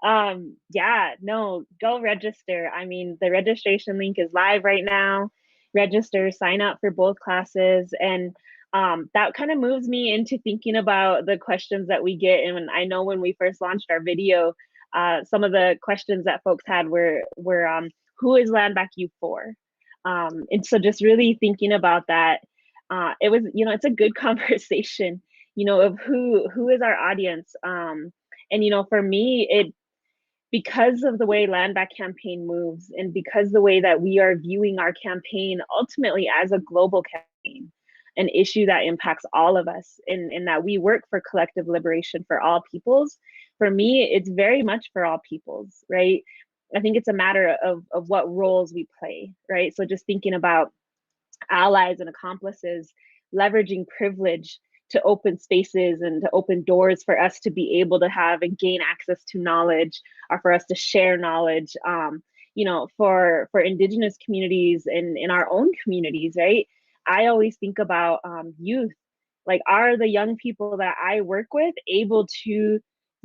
Go register. I mean, the registration link is live right now. Register, sign up for both classes. And that kind of moves me into thinking about the questions that we get. And I know when we first launched our video, some of the questions that folks had were who is LANDBACK U for? And so just really thinking about that, it was, it's a good conversation, of who is our audience. And, for me, because of the way LANDBACK campaign moves and because the way that we are viewing our campaign ultimately as a global campaign, an issue that impacts all of us, and that we work for collective liberation for all peoples. For me, it's very much for all peoples, right? I think it's a matter of what roles we play, right? So just thinking about allies and accomplices, leveraging privilege to open spaces and to open doors for us to be able to have and gain access to knowledge, or for us to share knowledge, for Indigenous communities and in our own communities, right? I always think about youth. Like, are the young people that I work with able to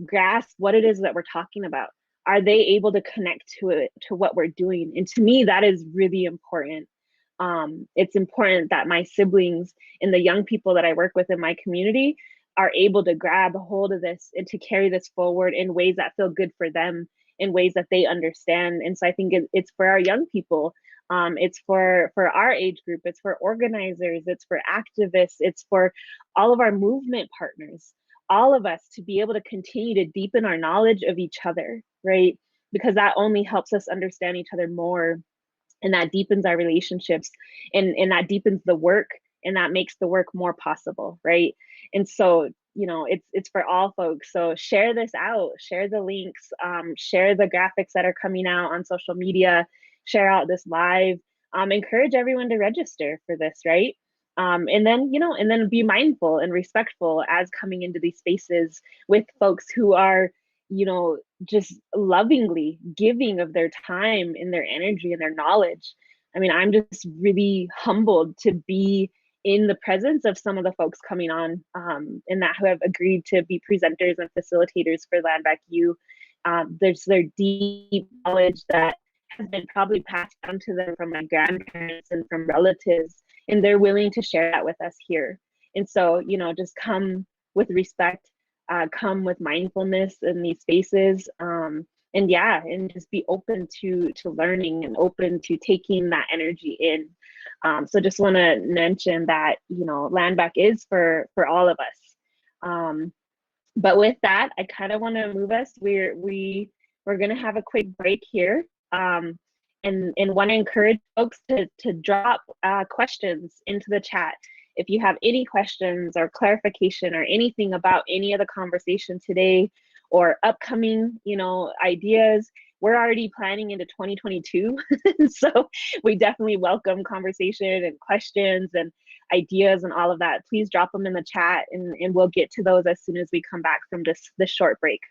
grasp what it is that we're talking about? Are they able to connect to it, to what we're doing? And to me, that is really important. It's important that my siblings and the young people that I work with in my community are able to grab a hold of this and to carry this forward in ways that feel good for them, in ways that they understand. And so I think it's for our young people. It's for our age group. It's for organizers. It's for activists. It's for all of our movement partners, all of us to be able to continue to deepen our knowledge of each other, right? Because that only helps us understand each other more, and that deepens our relationships, and that deepens the work, and that makes the work more possible, right? And so, you know, it's for all folks. So share this out, share the links, share the graphics that are coming out on social media, share out this live, encourage everyone to register for this, right? And then, you know, and then be mindful and respectful as coming into these spaces with folks who are, you know, just lovingly giving of their time and their energy and their knowledge. I mean, I'm just really humbled to be in the presence of some of the folks coming on, and that who have agreed to be presenters and facilitators for LANDBACK U. There's their deep knowledge that has been probably passed down to them from my grandparents and from relatives, and they're willing to share that with us here. And so, you know, just come with respect, come with mindfulness in these spaces, and yeah, and just be open to learning and open to taking that energy in. So just want to mention that, you know, LANDBACK is for all of us. But with that, I kind of want to move us. We're going to have a quick break here, and want to encourage folks to drop questions into the chat. If you have any questions or clarification or anything about any of the conversation today or upcoming, you know, ideas, we're already planning into 2022. So we definitely welcome conversation and questions and ideas and all of that. Please drop them in the chat, and we'll get to those as soon as we come back from this short break.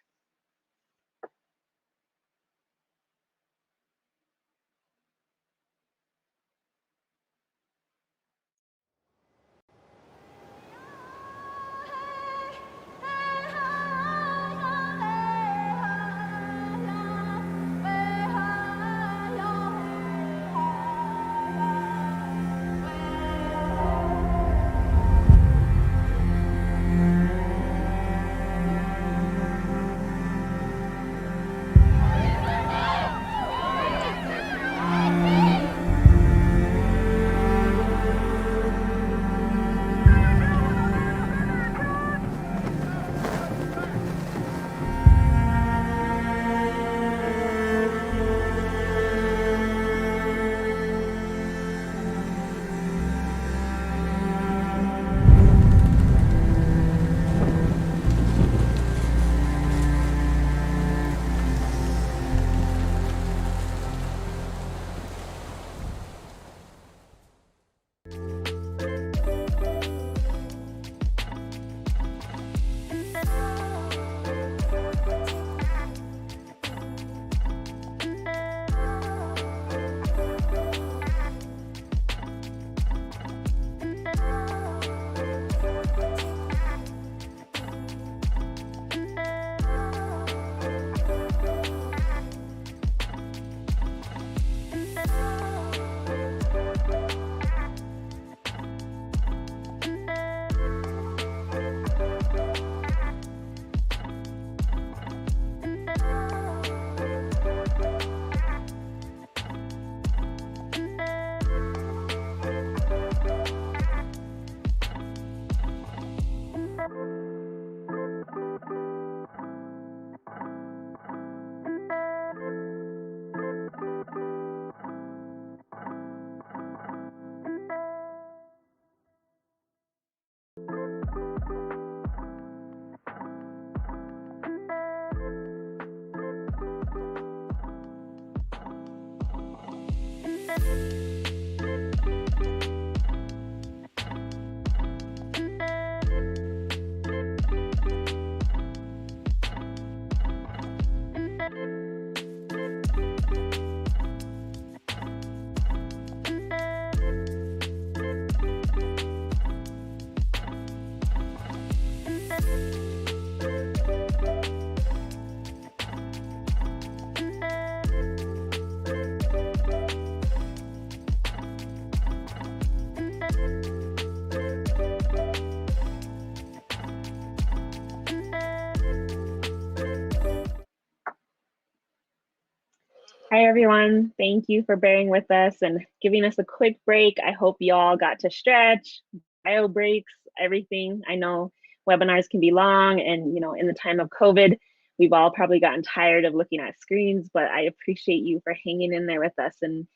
Hi, everyone. Thank you for bearing with us and giving us a quick break. I hope you all got to stretch, bio breaks, everything. I know webinars can be long, and in the time of COVID, we've all probably gotten tired of looking at screens, but I appreciate you for hanging in there with us and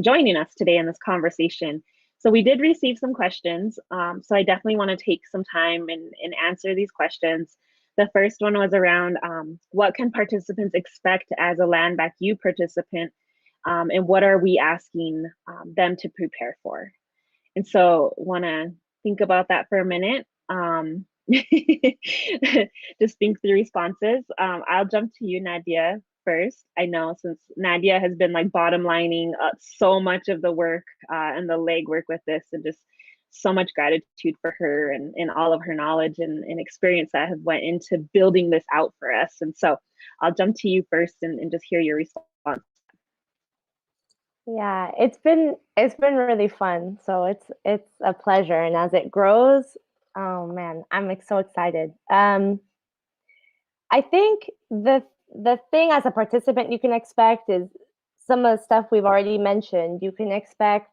joining us today in this conversation. So we did receive some questions, so I definitely want to take some time and answer these questions. The first one was around what can participants expect as a LANDBACK U participant, and what are we asking them to prepare for? And so want to think about that for a minute. Just think through responses. I'll jump to you, Nadia, first. I know since Nadia has been like bottom lining so much of the work and the legwork with this, and just so much gratitude for her and all of her knowledge and experience that have went into building this out for us. And so I'll jump to you first and just hear your response. Yeah, it's been really fun. So it's a pleasure, and as it grows, oh man, I'm so excited. I think the thing as a participant you can expect is some of the stuff we've already mentioned. You can expect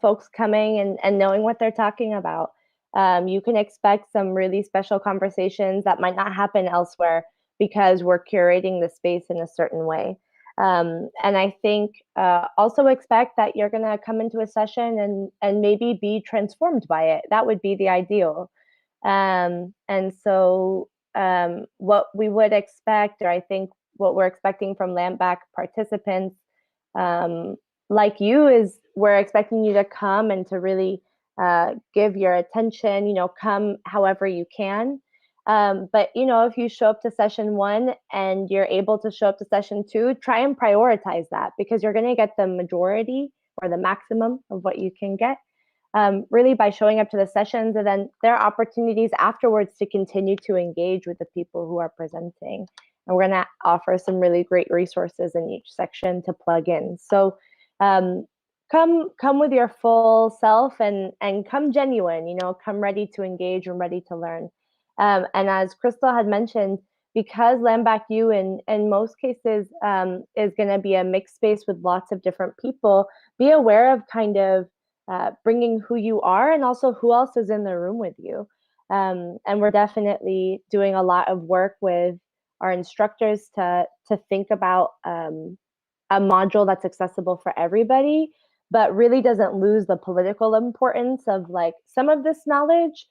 folks coming and knowing what they're talking about. You can expect some really special conversations that might not happen elsewhere because we're curating the space in a certain way. And I think also expect that you're going to come into a session and maybe be transformed by it. That would be the ideal. And so what we would expect, or I think what we're expecting from LANDBACK participants like you, is we're expecting you to come and to really give your attention, come however you can. But if you show up to session 1 and you're able to show up to session 2, try and prioritize that, because you're going to get the majority or the maximum of what you can get really by showing up to the sessions. And then there are opportunities afterwards to continue to engage with the people who are presenting. And we're going to offer some really great resources in each section to plug in. So come with your full self and come genuine, come ready to engage and ready to learn. And as Crystal had mentioned, because LANDBACK U in most cases is going to be a mixed space with lots of different people, be aware of kind of bringing who you are and also who else is in the room with you. And we're definitely doing a lot of work with our instructors to think about a module that's accessible for everybody, but really doesn't lose the political importance of like some of this knowledge.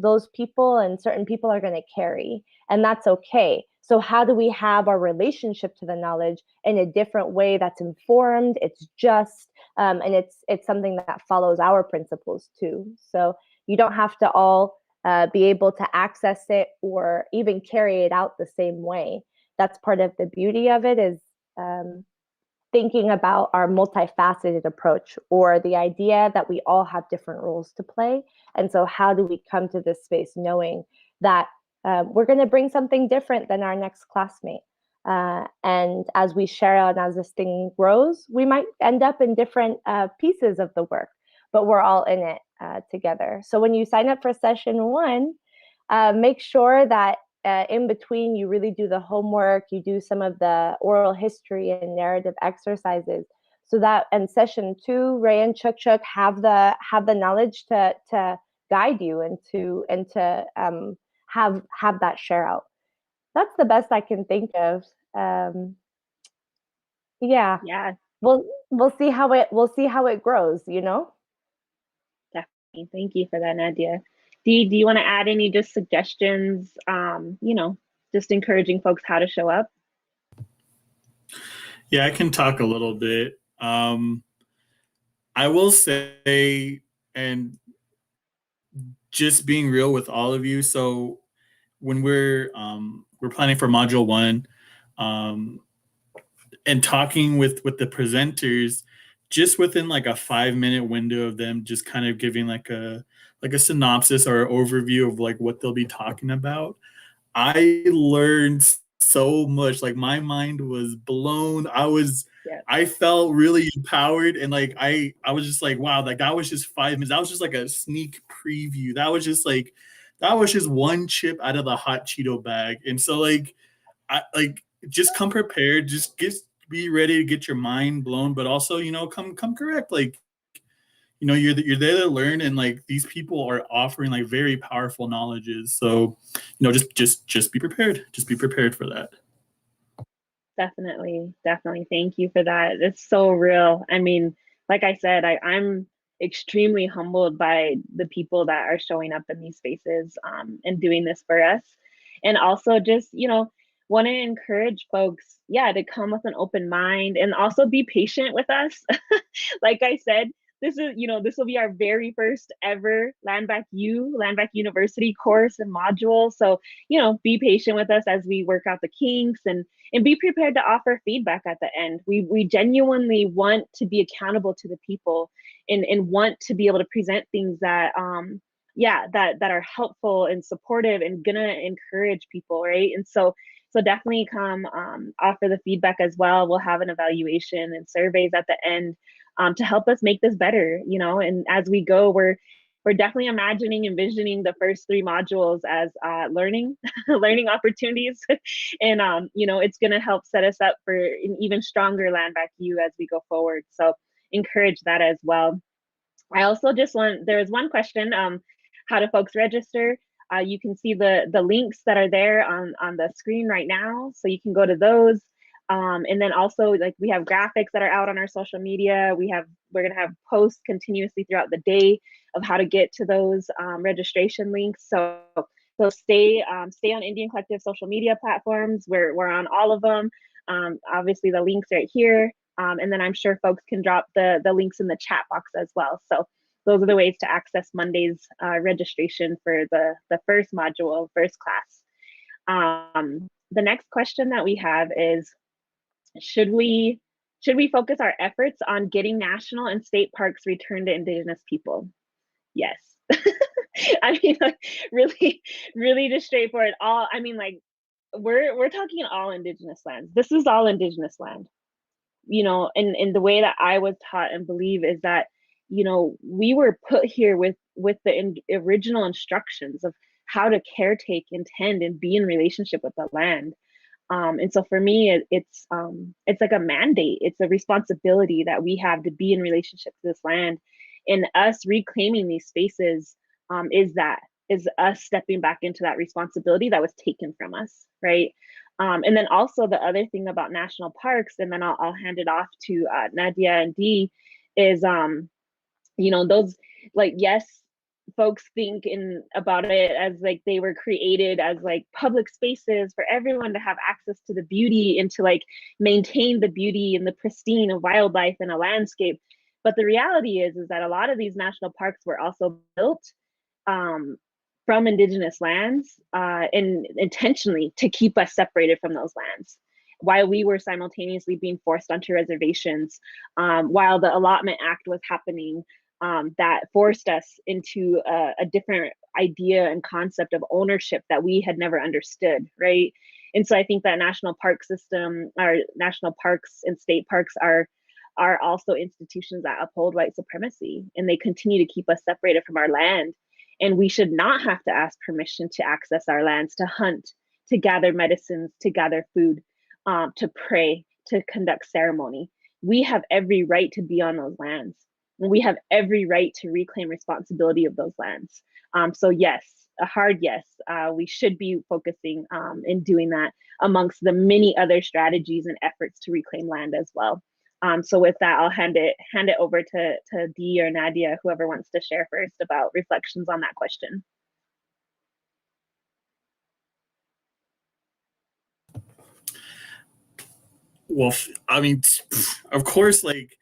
Those people and certain people are going to carry, and that's okay. So how do we have our relationship to the knowledge in a different way that's informed, it's just, and it's something that follows our principles too. So you don't have to all be able to access it or even carry it out the same way. That's part of the beauty of it, is thinking about our multifaceted approach, or the idea that we all have different roles to play. And so how do we come to this space knowing that we're going to bring something different than our next classmate? And as we share out, as this thing grows, we might end up in different pieces of the work, but we're all in it together. So when you sign up for session 1, make sure that in between you really do the homework, you do some of the oral history and narrative exercises, so that in session 2, Ray and Chuk have the knowledge to guide you and to have that share out. That's the best I can think of. Yeah. We'll see how it grows, Definitely. Thank you for that, Nadia. Dee, do you want to add any just suggestions, just encouraging folks how to show up? Yeah, I can talk a little bit. I will say, and just being real with all of you. So when we're planning for module 1, and talking with the presenters, just within like a 5-minute window of them just kind of giving like a synopsis or overview of like what they'll be talking about, I learned so much. Like my mind was blown. I felt really empowered, and like I was just like, wow, like that was just 5 minutes. That was just like a sneak preview. That was just one chip out of the hot Cheeto bag. And so like just come prepared. Just be ready to get your mind blown, but also, you know, come correct. Like, you know, you're there to learn, and like these people are offering like very powerful knowledges. So, you know, just be prepared. Just be prepared for that. Definitely. Thank you for that. It's so real. I mean, like I said, I'm extremely humbled by the people that are showing up in these spaces and doing this for us. And also just, you know, want to encourage folks, yeah, to come with an open mind and also be patient with us. Like I said, this is, you know, this will be our very first ever LANDBACK University course and module. So, you know, be patient with us as we work out the kinks, and be prepared to offer feedback at the end. We genuinely want to be accountable to the people, and want to be able to present things that that are helpful and supportive and gonna encourage people, right? And so definitely come offer the feedback as well. We'll have an evaluation and surveys at the end to help us make this better, you know. And as we go, we're definitely envisioning the first 3 modules as learning opportunities. And you know, it's going to help set us up for an even stronger LANDBACK U as we go forward. So encourage that as well. I also just there's one question, how do folks register? You can see the links that are there on the screen right now, so you can go to those. And then also, like, we have graphics that are out on our social media. We're gonna have posts continuously throughout the day of how to get to those registration links. So stay on Indian Collective social media platforms. We're on all of them. Obviously the links right here. And then I'm sure folks can drop the links in the chat box as well. So those are the ways to access Monday's registration for the first module, first class. The next question that we have is, should we focus our efforts on getting national and state parks returned to Indigenous people? Yes. I mean, like, really just straightforward. I mean, like, we're talking all Indigenous lands. This is all Indigenous land. You know, and the way that I was taught and believe is that, you know, we were put here with the original instructions of how to caretake and tend and be in relationship with the land. And so for me, it's like a mandate. It's a responsibility that we have to be in relationship to this land, and us reclaiming these spaces is us stepping back into that responsibility that was taken from us, right? And then also the other thing about national parks, and then I'll hand it off to Nadia and Dee, is you know, those, like, yes, folks think about it as like they were created as like public spaces for everyone to have access to the beauty and to like maintain the beauty and the pristine of wildlife in a landscape. But the reality is that a lot of these national parks were also built from Indigenous lands and intentionally to keep us separated from those lands, while we were simultaneously being forced onto reservations, while the Allotment Act was happening, that forced us into a different idea and concept of ownership that we had never understood, right? And so I think that national park system, our national parks and state parks are also institutions that uphold white supremacy, and they continue to keep us separated from our land. And we should not have to ask permission to access our lands, to hunt, to gather medicines, to gather food, to pray, to conduct ceremony. We have every right to be on those lands. And we have every right to reclaim responsibility of those lands. So yes, a hard yes, we should be focusing in doing that amongst the many other strategies and efforts to reclaim land as well. So with that, I'll hand it over to Dee or Nadia, whoever wants to share first about reflections on that question. Well, I mean, of course, like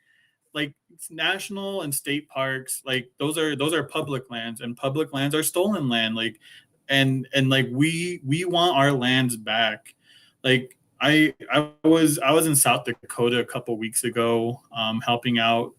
national and state parks, like those are public lands, and public lands are stolen land. Like, and like we want our lands back. Like I was in South Dakota a couple weeks ago, helping out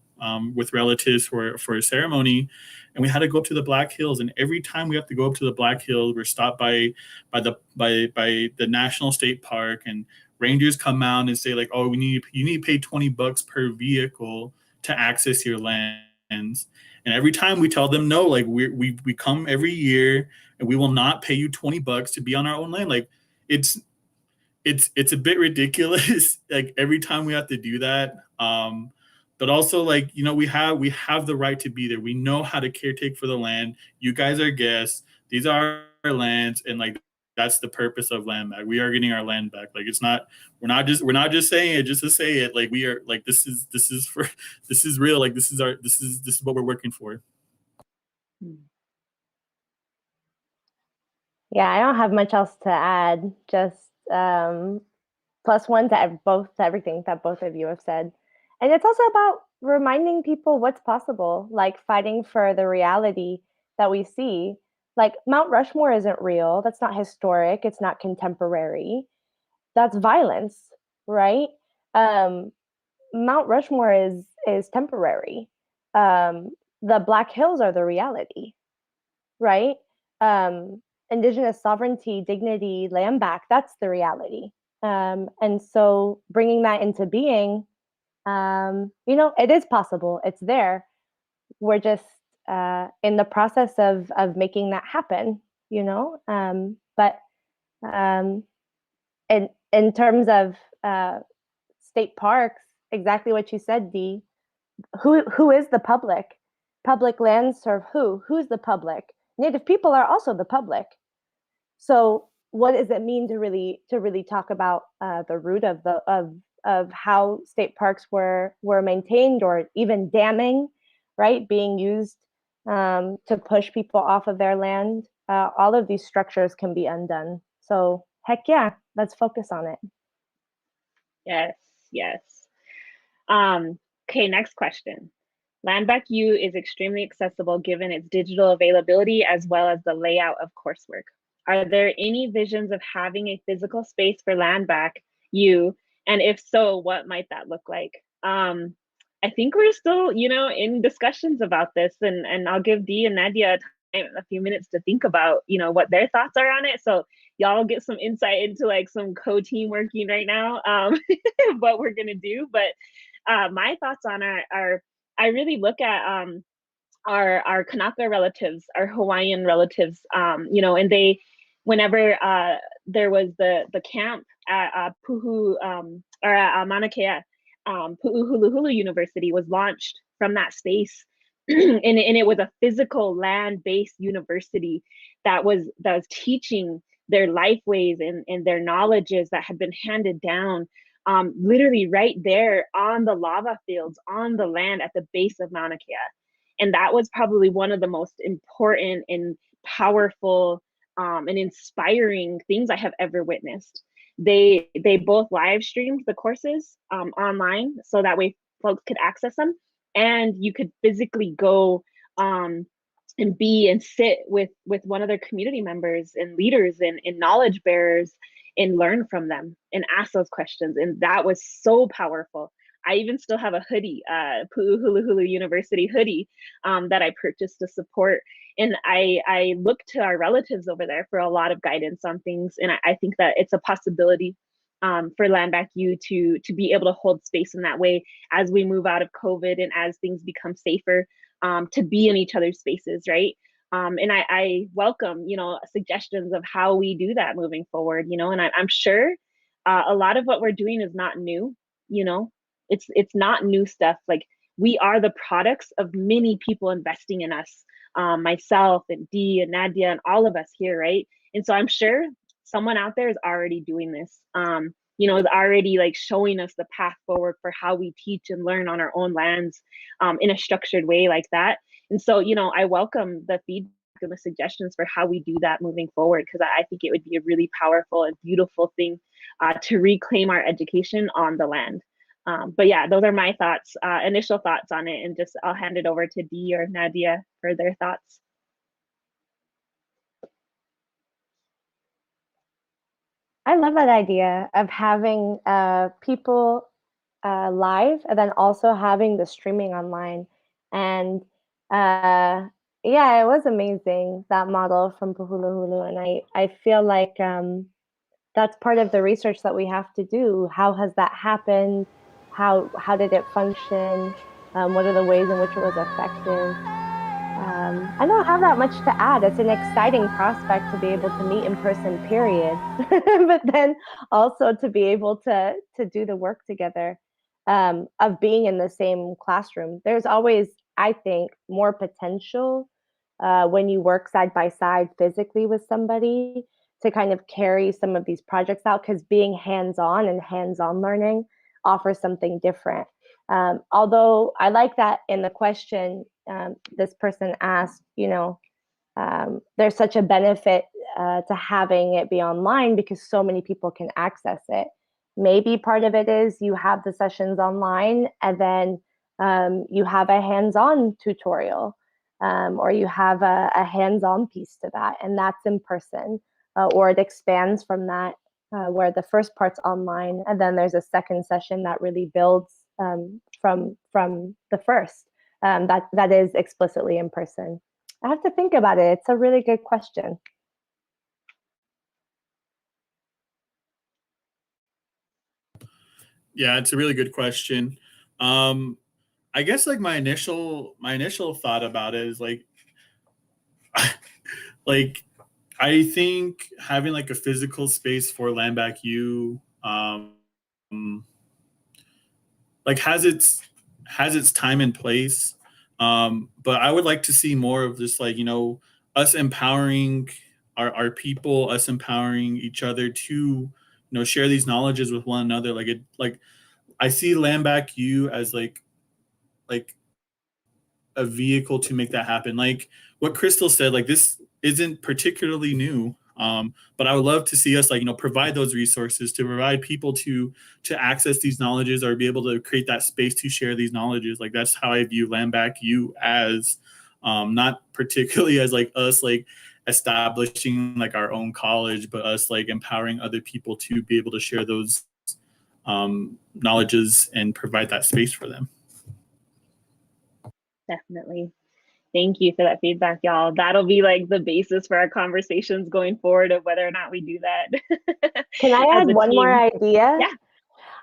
with relatives for a ceremony, and we had to go up to the Black Hills. And every time we have to go up to the Black Hills, we're stopped by the National State Park, and rangers come out and say like, oh, you need to pay $20 per vehicle to access your lands. And every time we tell them no, like we come every year and we will not pay you $20 to be on our own land. Like, it's it's a bit ridiculous like every time we have to do that. But also, like, you know, we have the right to be there. We know how to caretake for the land. You guys are guests. These are our lands, and like that's the purpose of land back. We are getting our land back. Like it's not we're not just saying it just to say it. Like we are like this is for this is real. Like this is what we're working for. Yeah, I don't have much else to add. Just plus one to everything that both of you have said. And it's also about reminding people what's possible, like fighting for the reality that we see. Like Mount Rushmore isn't real. That's not historic. It's not contemporary. That's violence, right? Mount Rushmore is temporary. The Black Hills are the reality, right? Indigenous sovereignty, dignity, land back, that's the reality. And so bringing that into being, you know, it is possible. It's there. We're just in the process of making that happen, you know. But in terms of state parks, exactly what you said, Dee. Who is the public? Public lands serve who? Who's the public? Native people are also the public. So what does it mean to really talk about the root of how state parks were maintained, or even damming, right? Being used to push people off of their land. All of these structures can be undone. So heck yeah, let's focus on it. Yes, yes. Okay, next question. LANDBACK U is extremely accessible given its digital availability as well as the layout of coursework. Are there any visions of having a physical space for LANDBACK U? And if so, what might that look like? I think we're still, you know, in discussions about this, and I'll give Dee and Nadia a few minutes to think about, you know, what their thoughts are on it. So y'all get some insight into like some co-team working right now, what we're gonna do. But my thoughts on it are I really look at our Kanaka relatives, our Hawaiian relatives, you know, and they, whenever there was the camp at Puhu or at Mauna Kea, Pu'uhuluhulu University was launched from that space. and it was a physical land-based university that was teaching their lifeways and their knowledges that had been handed down literally right there on the lava fields, on the land at the base of Mauna Kea. And that was probably one of the most important and powerful and inspiring things I have ever witnessed. They both live streamed the courses online, so that way folks could access them, and you could physically go and be and sit with one of their community members and leaders and knowledge bearers and learn from them and ask those questions. And that was so powerful. I even still have a hoodie, Pu'uhuluhulu University hoodie that I purchased to support. And I look to our relatives over there for a lot of guidance on things. And I think that it's a possibility for LANDBACK U to be able to hold space in that way as we move out of COVID and as things become safer, to be in each other's spaces, right? And I welcome, you know, suggestions of how we do that moving forward, you know, and I'm sure a lot of what we're doing is not new, you know, it's not new stuff. Like we are the products of many people investing in us, myself and Dee and Nadia and all of us here, right? And so I'm sure someone out there is already doing this, you know, is already like showing us the path forward for how we teach and learn on our own lands in a structured way like that. And so, you know, I welcome the feedback and the suggestions for how we do that moving forward, because I think it would be a really powerful and beautiful thing to reclaim our education on the land. But yeah, those are my thoughts, initial thoughts on it, and just I'll hand it over to Dee or Nadia for their thoughts. I love that idea of having people live and then also having the streaming online. And yeah, it was amazing, that model from Pu'uhuluhulu. And I feel like that's part of the research that we have to do. How has that happened? How did it function? What are the ways in which it was effective? I don't have that much to add. It's an exciting prospect to be able to meet in person, period. But then also to be able to do the work together, of being in the same classroom. There's always, I think, more potential when you work side by side physically with somebody to kind of carry some of these projects out, because being hands-on and hands-on learning offers something different. Although I like that in the question, this person asked, there's such a benefit to having it be online because so many people can access it. Maybe part of it is you have the sessions online and then you have a hands-on tutorial, or you have a hands-on piece to that, and that's in person, or it expands from that, where the first part's online and then there's a second session that really builds from the first, that is explicitly in person. I have to think about it. It's a really good question. Yeah, it's a really good question. I guess like my initial thought about it is like like I think having like a physical space for LANDBACK U like has its time and place. But I would like to see more of this, like, us empowering our people, us empowering each other to, share these knowledges with one another. Like I see LANDBACK U as like a vehicle to make that happen. Like what Crystal said, like this isn't particularly new. But I would love to see us, like, provide those resources, to provide people to access these knowledges, or be able to create that space to share these knowledges. Like that's how I view LANDBACK U, as not particularly as like us like establishing like our own college, but us like empowering other people to be able to share those knowledges and provide that space for them. Definitely. Thank you for that feedback, y'all. That'll be like the basis for our conversations going forward of whether or not we do that. Can I add one more idea? Yeah,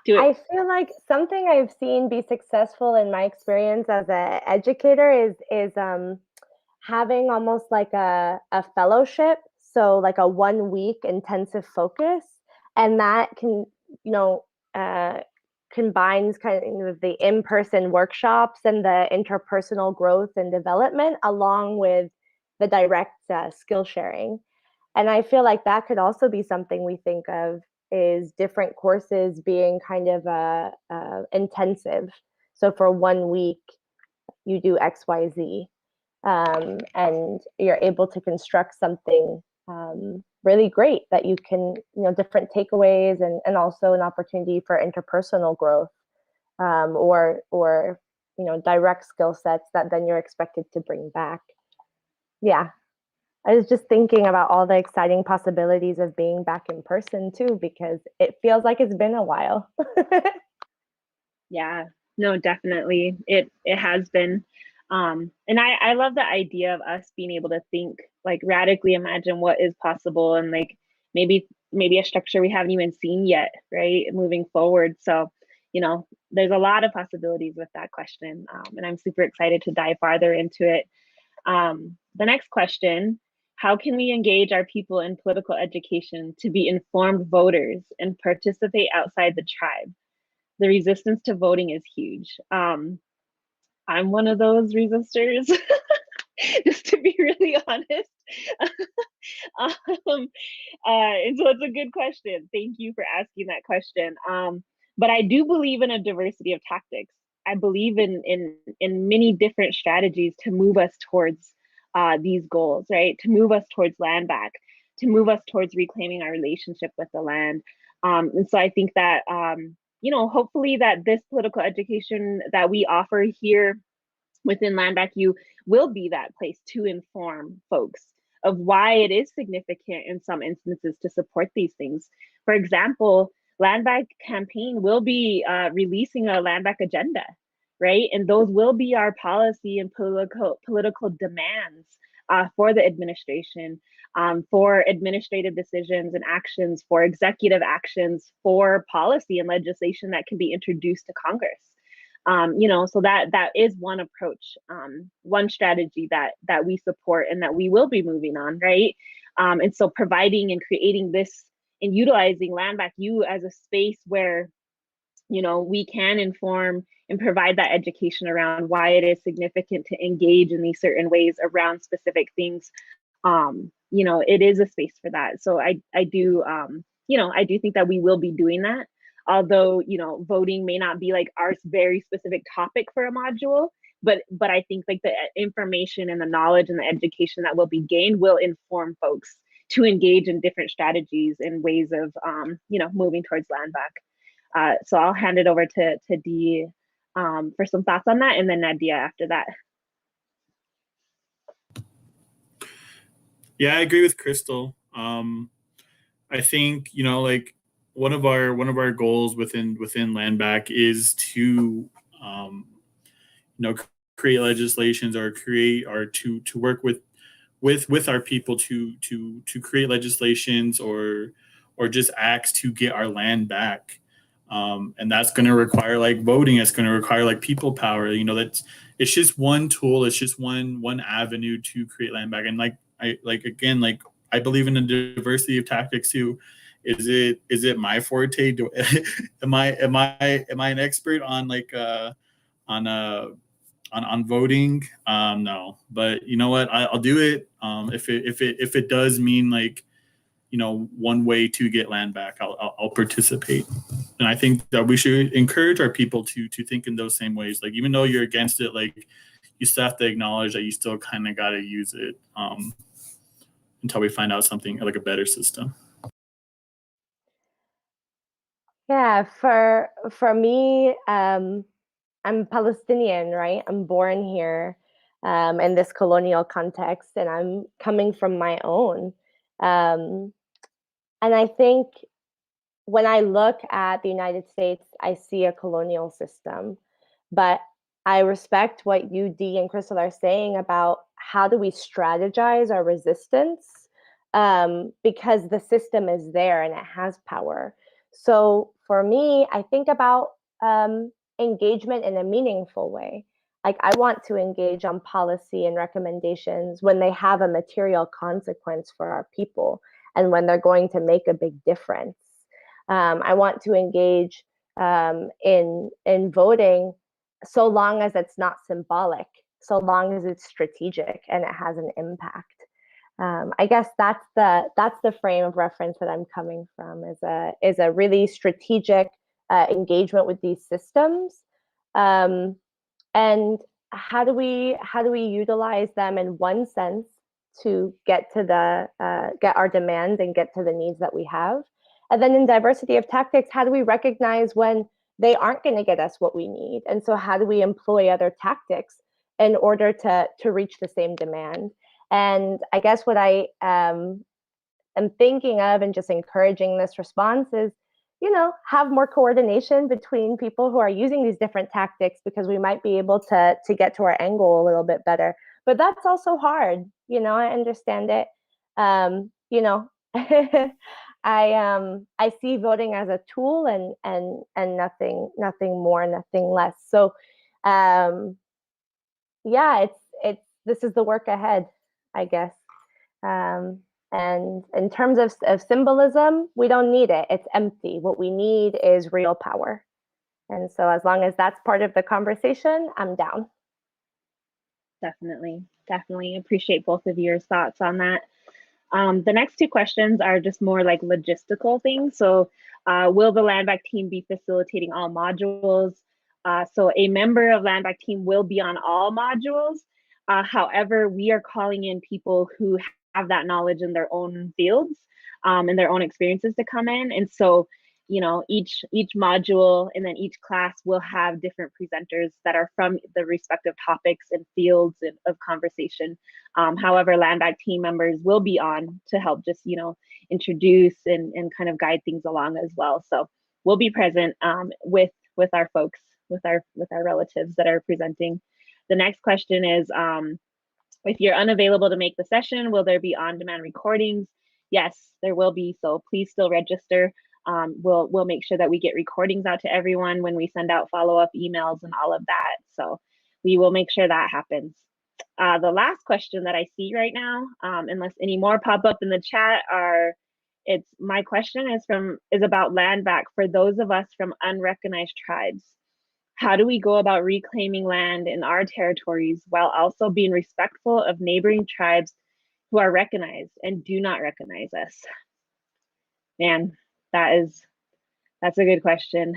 do it. I feel like something I've seen be successful in my experience as an educator is having almost like a fellowship. So like a 1 week intensive focus, and that can, combines kind of the in-person workshops and the interpersonal growth and development along with the direct skill sharing. And I feel like that could also be something we think of, is different courses being kind of intensive. So for 1 week, you do XYZ, and you're able to construct something really great that you can, different takeaways, and also an opportunity for interpersonal growth, or direct skill sets that then you're expected to bring back. Yeah, I was just thinking about all the exciting possibilities of being back in person too, because it feels like it's been a while. Yeah, no, definitely. It has been. And I love the idea of us being able to think, like, radically imagine what is possible, and like maybe a structure we haven't even seen yet, right? Moving forward. So, there's a lot of possibilities with that question. And I'm super excited to dive farther into it. The next question: how can we engage our people in political education to be informed voters and participate outside the tribe? The resistance to voting is huge. I'm one of those resistors, just to be really honest. And so it's a good question. Thank you for asking that question. But I do believe in a diversity of tactics. I believe in many different strategies to move us towards these goals, right? To move us towards land back, to move us towards reclaiming our relationship with the land. And so I think that, hopefully that this political education that we offer here within LANDBACK U will be that place to inform folks of why it is significant in some instances to support these things. For example, LANDBACK campaign will be releasing a LANDBACK agenda, right? And those will be our policy and political demands for the administration, for administrative decisions and actions, for executive actions, for policy and legislation that can be introduced to Congress. So that is one approach, one strategy that we support and that we will be moving on, right? And so providing and creating this and utilizing LANDBACK U as a space where, we can inform and provide that education around why it is significant to engage in these certain ways around specific things. It is a space for that. So I do, I do think that we will be doing that. Although, voting may not be like our very specific topic for a module, but I think like the information and the knowledge and the education that will be gained will inform folks to engage in different strategies and ways of, moving towards LANDBACK. So I'll hand it over to Dee for some thoughts on that, and then Nadia after that. Yeah, I agree with Crystal. I think, like one of our goals within LANDBACK is to create legislations or to work with our people to create legislations or just acts to get our land back. And that's going to require like voting. It's going to require like people power. It's just one tool. It's just one avenue to create land back. And I believe in the diversity of tactics too. Is it my forte? Am I an expert on on voting? No, but you know what? I'll do it. If it does mean one way to get land back, I'll participate. And I think that we should encourage our people to think in those same ways. Like, even though you're against it, you still have to acknowledge that you still kind of got to use it until we find out something like a better system. Yeah, for me, I'm Palestinian, right? I'm born here in this colonial context, and I'm coming from my own. And I think when I look at the United States, I see a colonial system. But I respect what you, Dee, and Crystal are saying about how do we strategize our resistance, because the system is there and it has power. So for me, I think about engagement in a meaningful way. Like, I want to engage on policy and recommendations when they have a material consequence for our people and when they're going to make a big difference. I want to engage in voting so long as it's not symbolic, so long as it's strategic and it has an impact. I guess that's the frame of reference that I'm coming from, is a really strategic engagement with these systems, and how do we utilize them in one sense to get our demands and get to the needs that we have, and then in diversity of tactics, how do we recognize when they aren't going to get us what we need, and so how do we employ other tactics in order to reach the same demand? And I guess what I am thinking of and just encouraging this response is, have more coordination between people who are using these different tactics, because we might be able to get to our end goal a little bit better. But that's also hard. I understand it. I see voting as a tool and nothing more, nothing less. So this is the work ahead, I guess. And in terms of symbolism, we don't need it. It's empty. What we need is real power. And so as long as that's part of the conversation, I'm down. Definitely appreciate both of your thoughts on that. The next two questions are just more like logistical things. So will the LANDBACK team be facilitating all modules? So a member of LANDBACK team will be on all modules. However, we are calling in people who have that knowledge in their own fields and their own experiences to come in. And so, each module and then each class will have different presenters that are from the respective topics and fields of conversation. However, LANDBACK team members will be on to help just, introduce and kind of guide things along as well. So we'll be present with our folks, with our relatives that are presenting. The next question is, if you're unavailable to make the session, will there be on-demand recordings? Yes, there will be. So please still register. We'll make sure that we get recordings out to everyone when we send out follow-up emails and all of that. So we will make sure that happens. The last question that I see right now, unless any more pop up in the chat, my question is about land back for those of us from unrecognized tribes. How do we go about reclaiming land in our territories while also being respectful of neighboring tribes who are recognized and do not recognize us? Man, that's a good question.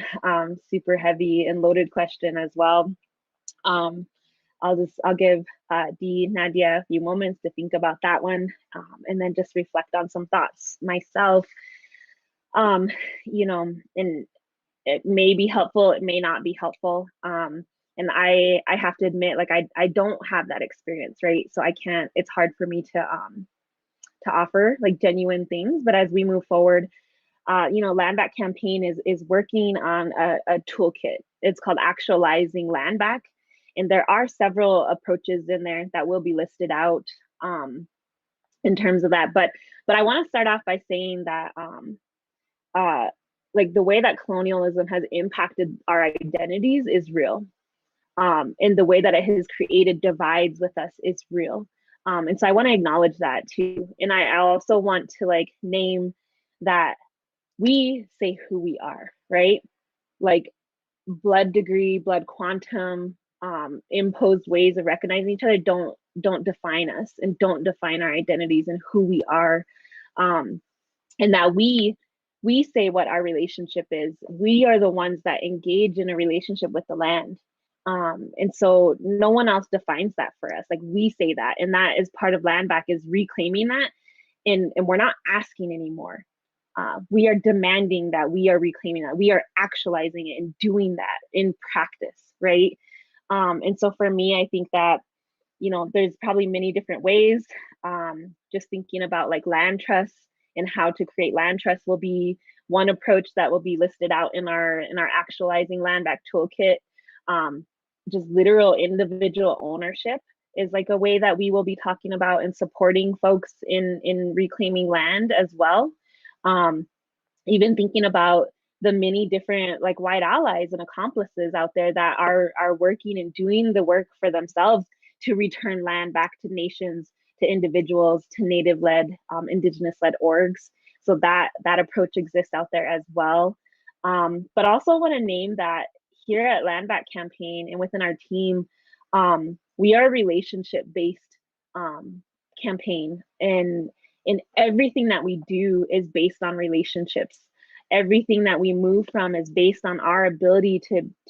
Super heavy and loaded question as well. I'll give Dee, Nadia a few moments to think about that one, and then just reflect on some thoughts myself. You know, and it may be helpful, it may not be helpful. And I have to admit, like I don't have that experience, right? So I can't. It's hard for me to offer like genuine things. But as we move forward, you know, LANDBACK campaign is working on a toolkit. It's called Actualizing LANDBACK. And there are several approaches in there that will be listed out in terms of that. But I want to start off by saying that like the way that colonialism has impacted our identities is real. And the way that it has created divides with us is real. And so I want to acknowledge that too. And I also want to like name that we say who we are, right? Like blood degree, blood quantum, imposed ways of recognizing each other don't define us and don't define our identities and who we are. And that we say what our relationship is. We are the ones that engage in a relationship with the land. And so no one else defines that for us. Like we say that, and that is part of LANDBACK, is reclaiming that. And we're not asking anymore. We are demanding that, we are reclaiming that, we are actualizing it and doing that in practice, right? And so for me, I think that, you know, there's probably many different ways. Just thinking about like land trusts and how to create land trusts will be one approach that will be listed out in our Actualizing LANDBACK toolkit. Just literal individual ownership is like a way that we will be talking about and supporting folks in reclaiming land as well. Even thinking about the many different like white allies and accomplices out there that are working and doing the work for themselves to return land back to nations, to individuals, to native-led, indigenous-led orgs. So that approach exists out there as well. But also want to name that here at LANDBACK campaign and within our team, we are a relationship-based campaign, and everything that we do is based on relationships. Everything that we move from is based on our ability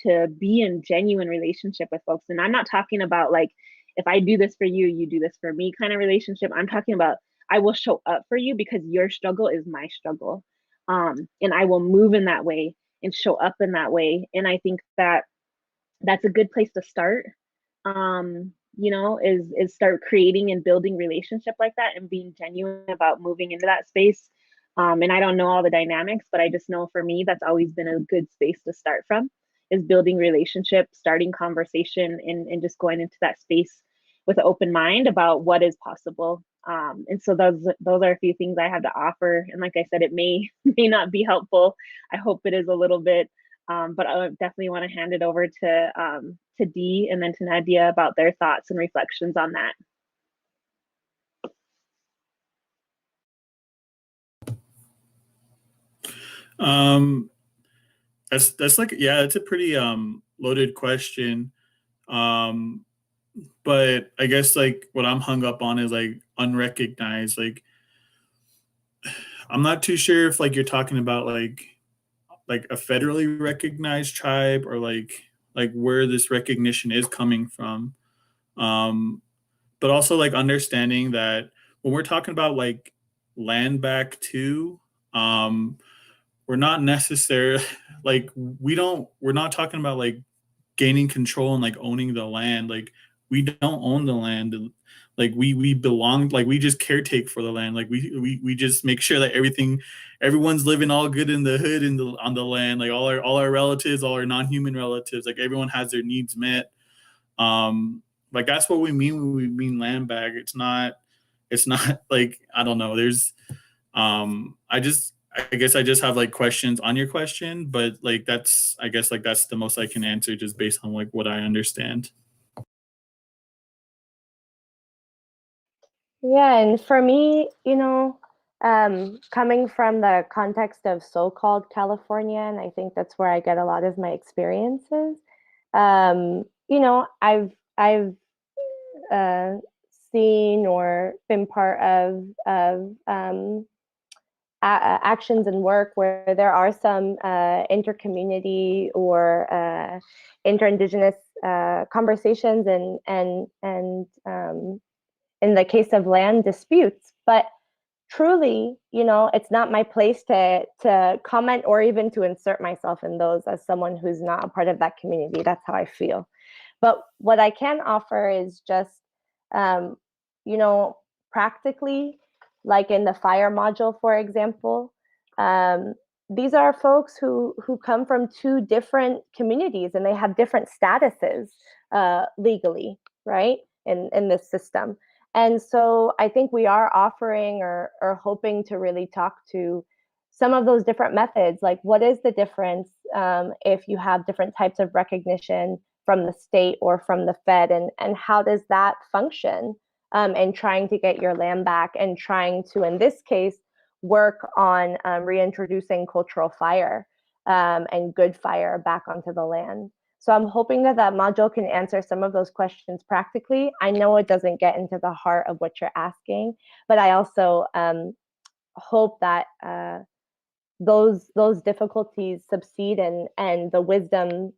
to be in genuine relationship with folks. And I'm not talking about like, if I do this for you, you do this for me kind of relationship. I'm talking about, I will show up for you because your struggle is my struggle. And I will move in that way and show up in that way. And I think that that's a good place to start, you know, is start creating and building relationship like that and being genuine about moving into that space. And I don't know all the dynamics, but I just know for me, that's always been a good space to start from, is building relationship, starting conversation, and just going into that space with an open mind about what is possible. And so those are a few things I have to offer. And like I said, it may not be helpful. I hope it is a little bit, but I definitely want to hand it over to Dee and then to Nadia about their thoughts and reflections on that. That's like, yeah, it's a pretty loaded question. But I guess like what I'm hung up on is like unrecognized. Like I'm not too sure if like you're talking about like a federally recognized tribe or like where this recognition is coming from. But also like understanding that when we're talking about like LANDBACK U, we're not necessarily like we're not talking about like gaining control and like owning the land. Like we don't own the land. Like we belong, like we just caretake for the land. Like we just make sure that everyone's living all good in the hood and on the land. Like all our relatives, all our non-human relatives, like everyone has their needs met. Like that's what we mean when we mean land back. It's not like, I don't know. There's I just I guess I just have like questions on your question, but like I guess like that's the most I can answer just based on like what I understand. Yeah, and for me, coming from the context of so-called California, and I think that's where I get a lot of my experiences. I've uh, seen or been part of actions and work where there are some inter-community or inter-Indigenous conversations and in the case of land disputes. But truly, it's not my place to comment or even to insert myself in those as someone who's not a part of that community. That's how I feel. But what I can offer is just, practically, like in the fire module, for example, these are folks who come from two different communities and they have different statuses legally, right, in this system. And so I think we are offering or hoping to really talk to some of those different methods, like what is the difference if you have different types of recognition from the state or from the Fed, and how does that function in trying to get your land back and trying to, in this case, work on reintroducing cultural fire and good fire back onto the land. So I'm hoping that that module can answer some of those questions practically. I know it doesn't get into the heart of what you're asking, but I also hope that those difficulties subside and the wisdom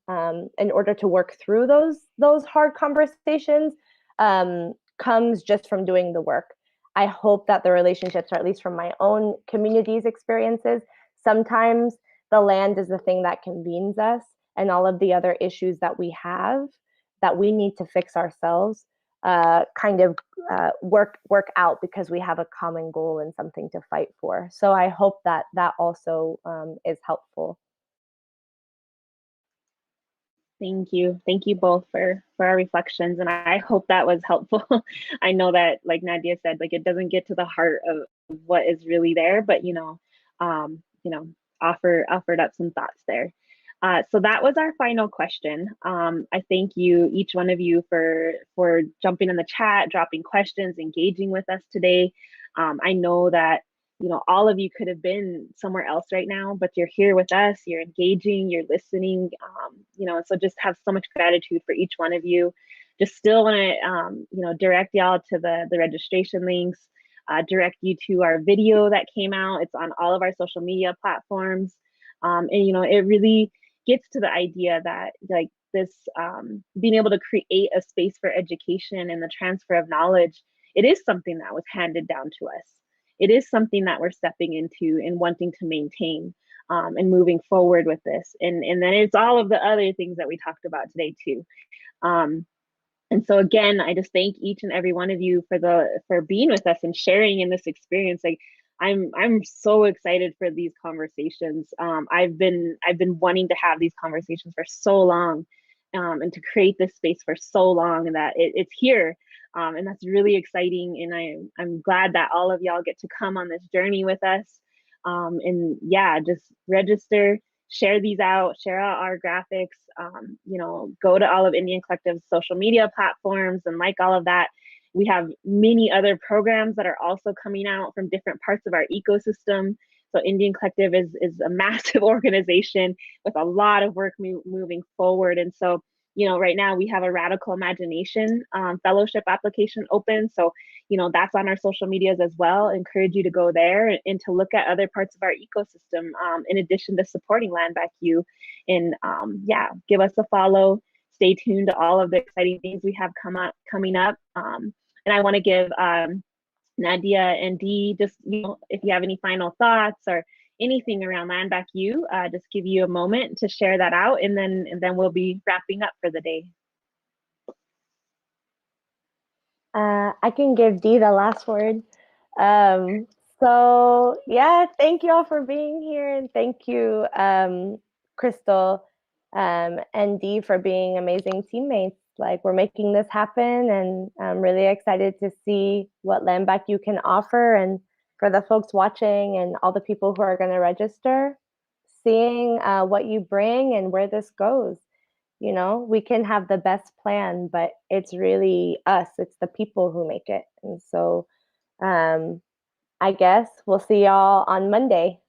in order to work through those hard conversations comes just from doing the work. I hope that the relationships, or at least from my own community's experiences, sometimes the land is the thing that convenes us, and all of the other issues that we have that we need to fix ourselves work out because we have a common goal and something to fight for. So I hope that also is helpful. Thank you both for our reflections, and I hope that was helpful. I know that, like Nadia said, like it doesn't get to the heart of what is really there, but offered up some thoughts there. So that was our final question. I thank you, each one of you, for jumping in the chat, dropping questions, engaging with us today. I know that all of you could have been somewhere else right now, but you're here with us, you're engaging, you're listening, so just have so much gratitude for each one of you. Just still want to, direct y'all to the registration links, direct you to our video that came out. It's on all of our social media platforms. And, it really gets to the idea that like this, being able to create a space for education and the transfer of knowledge, it is something that was handed down to us. It is something that we're stepping into and wanting to maintain and moving forward with this. And then it's all of the other things that we talked about today too. And so again, I just thank each and every one of you for being with us and sharing in this experience. Like I'm so excited for these conversations. I've been wanting to have these conversations for so long, and to create this space for so long, and that it's here. And that's really exciting. And I'm glad that all of y'all get to come on this journey with us. And yeah, just register, share these out, share out our graphics, go to all of Indian Collective's social media platforms and like all of that. We have many other programs that are also coming out from different parts of our ecosystem. So Indian Collective is a massive organization with a lot of work moving forward. And so, right now we have a Radical Imagination fellowship application open. So, that's on our social medias as well. I encourage you to go there and to look at other parts of our ecosystem in addition to supporting LANDBACK U. And give us a follow. Stay tuned to all of the exciting things we have coming up. And I want to give Nadia and Dee, just if you have any final thoughts or anything around LANDBACK U, just give you a moment to share that out, and then we'll be wrapping up for the day. I can give Dee the last word. So yeah, thank you all for being here, and thank you, Crystal and Dee, for being amazing teammates. Like, we're making this happen, and I'm really excited to see what LANDBACK U can offer, and for the folks watching and all the people who are going to register, seeing what you bring and where this goes. You know, we can have the best plan, but it's really us, it's the people who make it. And so I guess we'll see y'all on Monday.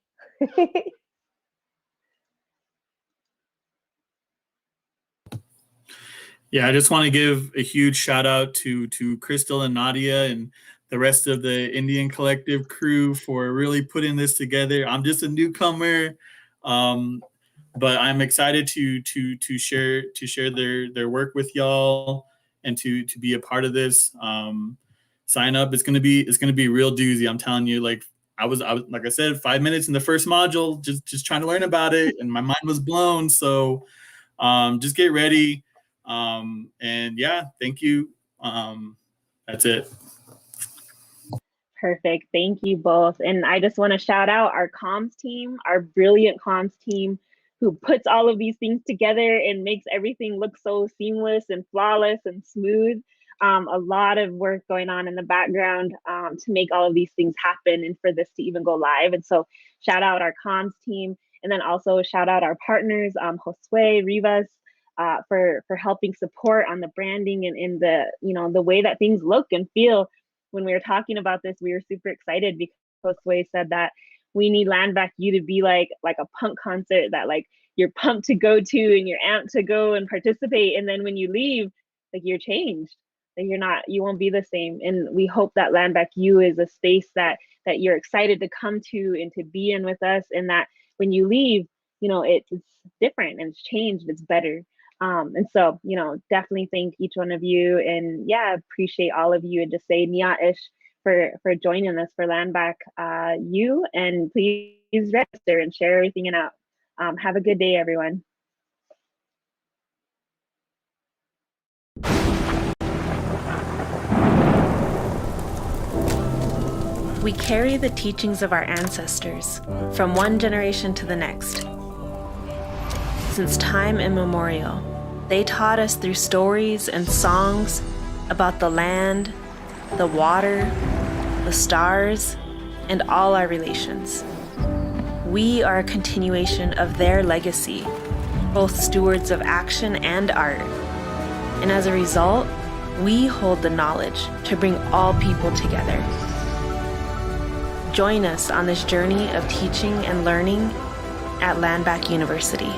Yeah, I just want to give a huge shout out to Crystal and Nadia and the rest of the Indian Collective crew for really putting this together. I'm just a newcomer, but I'm excited to share their work with y'all and to be a part of this. Sign up. It's gonna be real doozy. I'm telling you. Like I was like I said, 5 minutes in the first module, just trying to learn about it, and my mind was blown. So just get ready. And yeah, thank you. That's it. Perfect. Thank you both. And I just want to shout out our comms team, our brilliant comms team who puts all of these things together and makes everything look so seamless and flawless and smooth. A lot of work going on in the background to make all of these things happen and for this to even go live. And so shout out our comms team, and then also shout out our partners, Josue, Rivas, for helping support on the branding and in the, you know, the way that things look and feel. When we were talking about this, we were super excited because Josue said that we need LANDBACK U to be like a punk concert that like you're pumped to go to and you're amped to go and participate. And then when you leave, like you're changed, like you won't be the same. And we hope that LANDBACK U is a space that you're excited to come to and to be in with us. And that when you leave, you know, it's different and it's changed, it's better. And so, you know, definitely thank each one of you, and yeah, appreciate all of you, and just say Nia Ish for joining us for LANDBACK U, and please register and share everything out. Have a good day, everyone. We carry the teachings of our ancestors from one generation to the next. Since time immemorial, they taught us through stories and songs about the land, the water, the stars, and all our relations. We are a continuation of their legacy, both stewards of action and art. And as a result, we hold the knowledge to bring all people together. Join us on this journey of teaching and learning at LANDBACK University.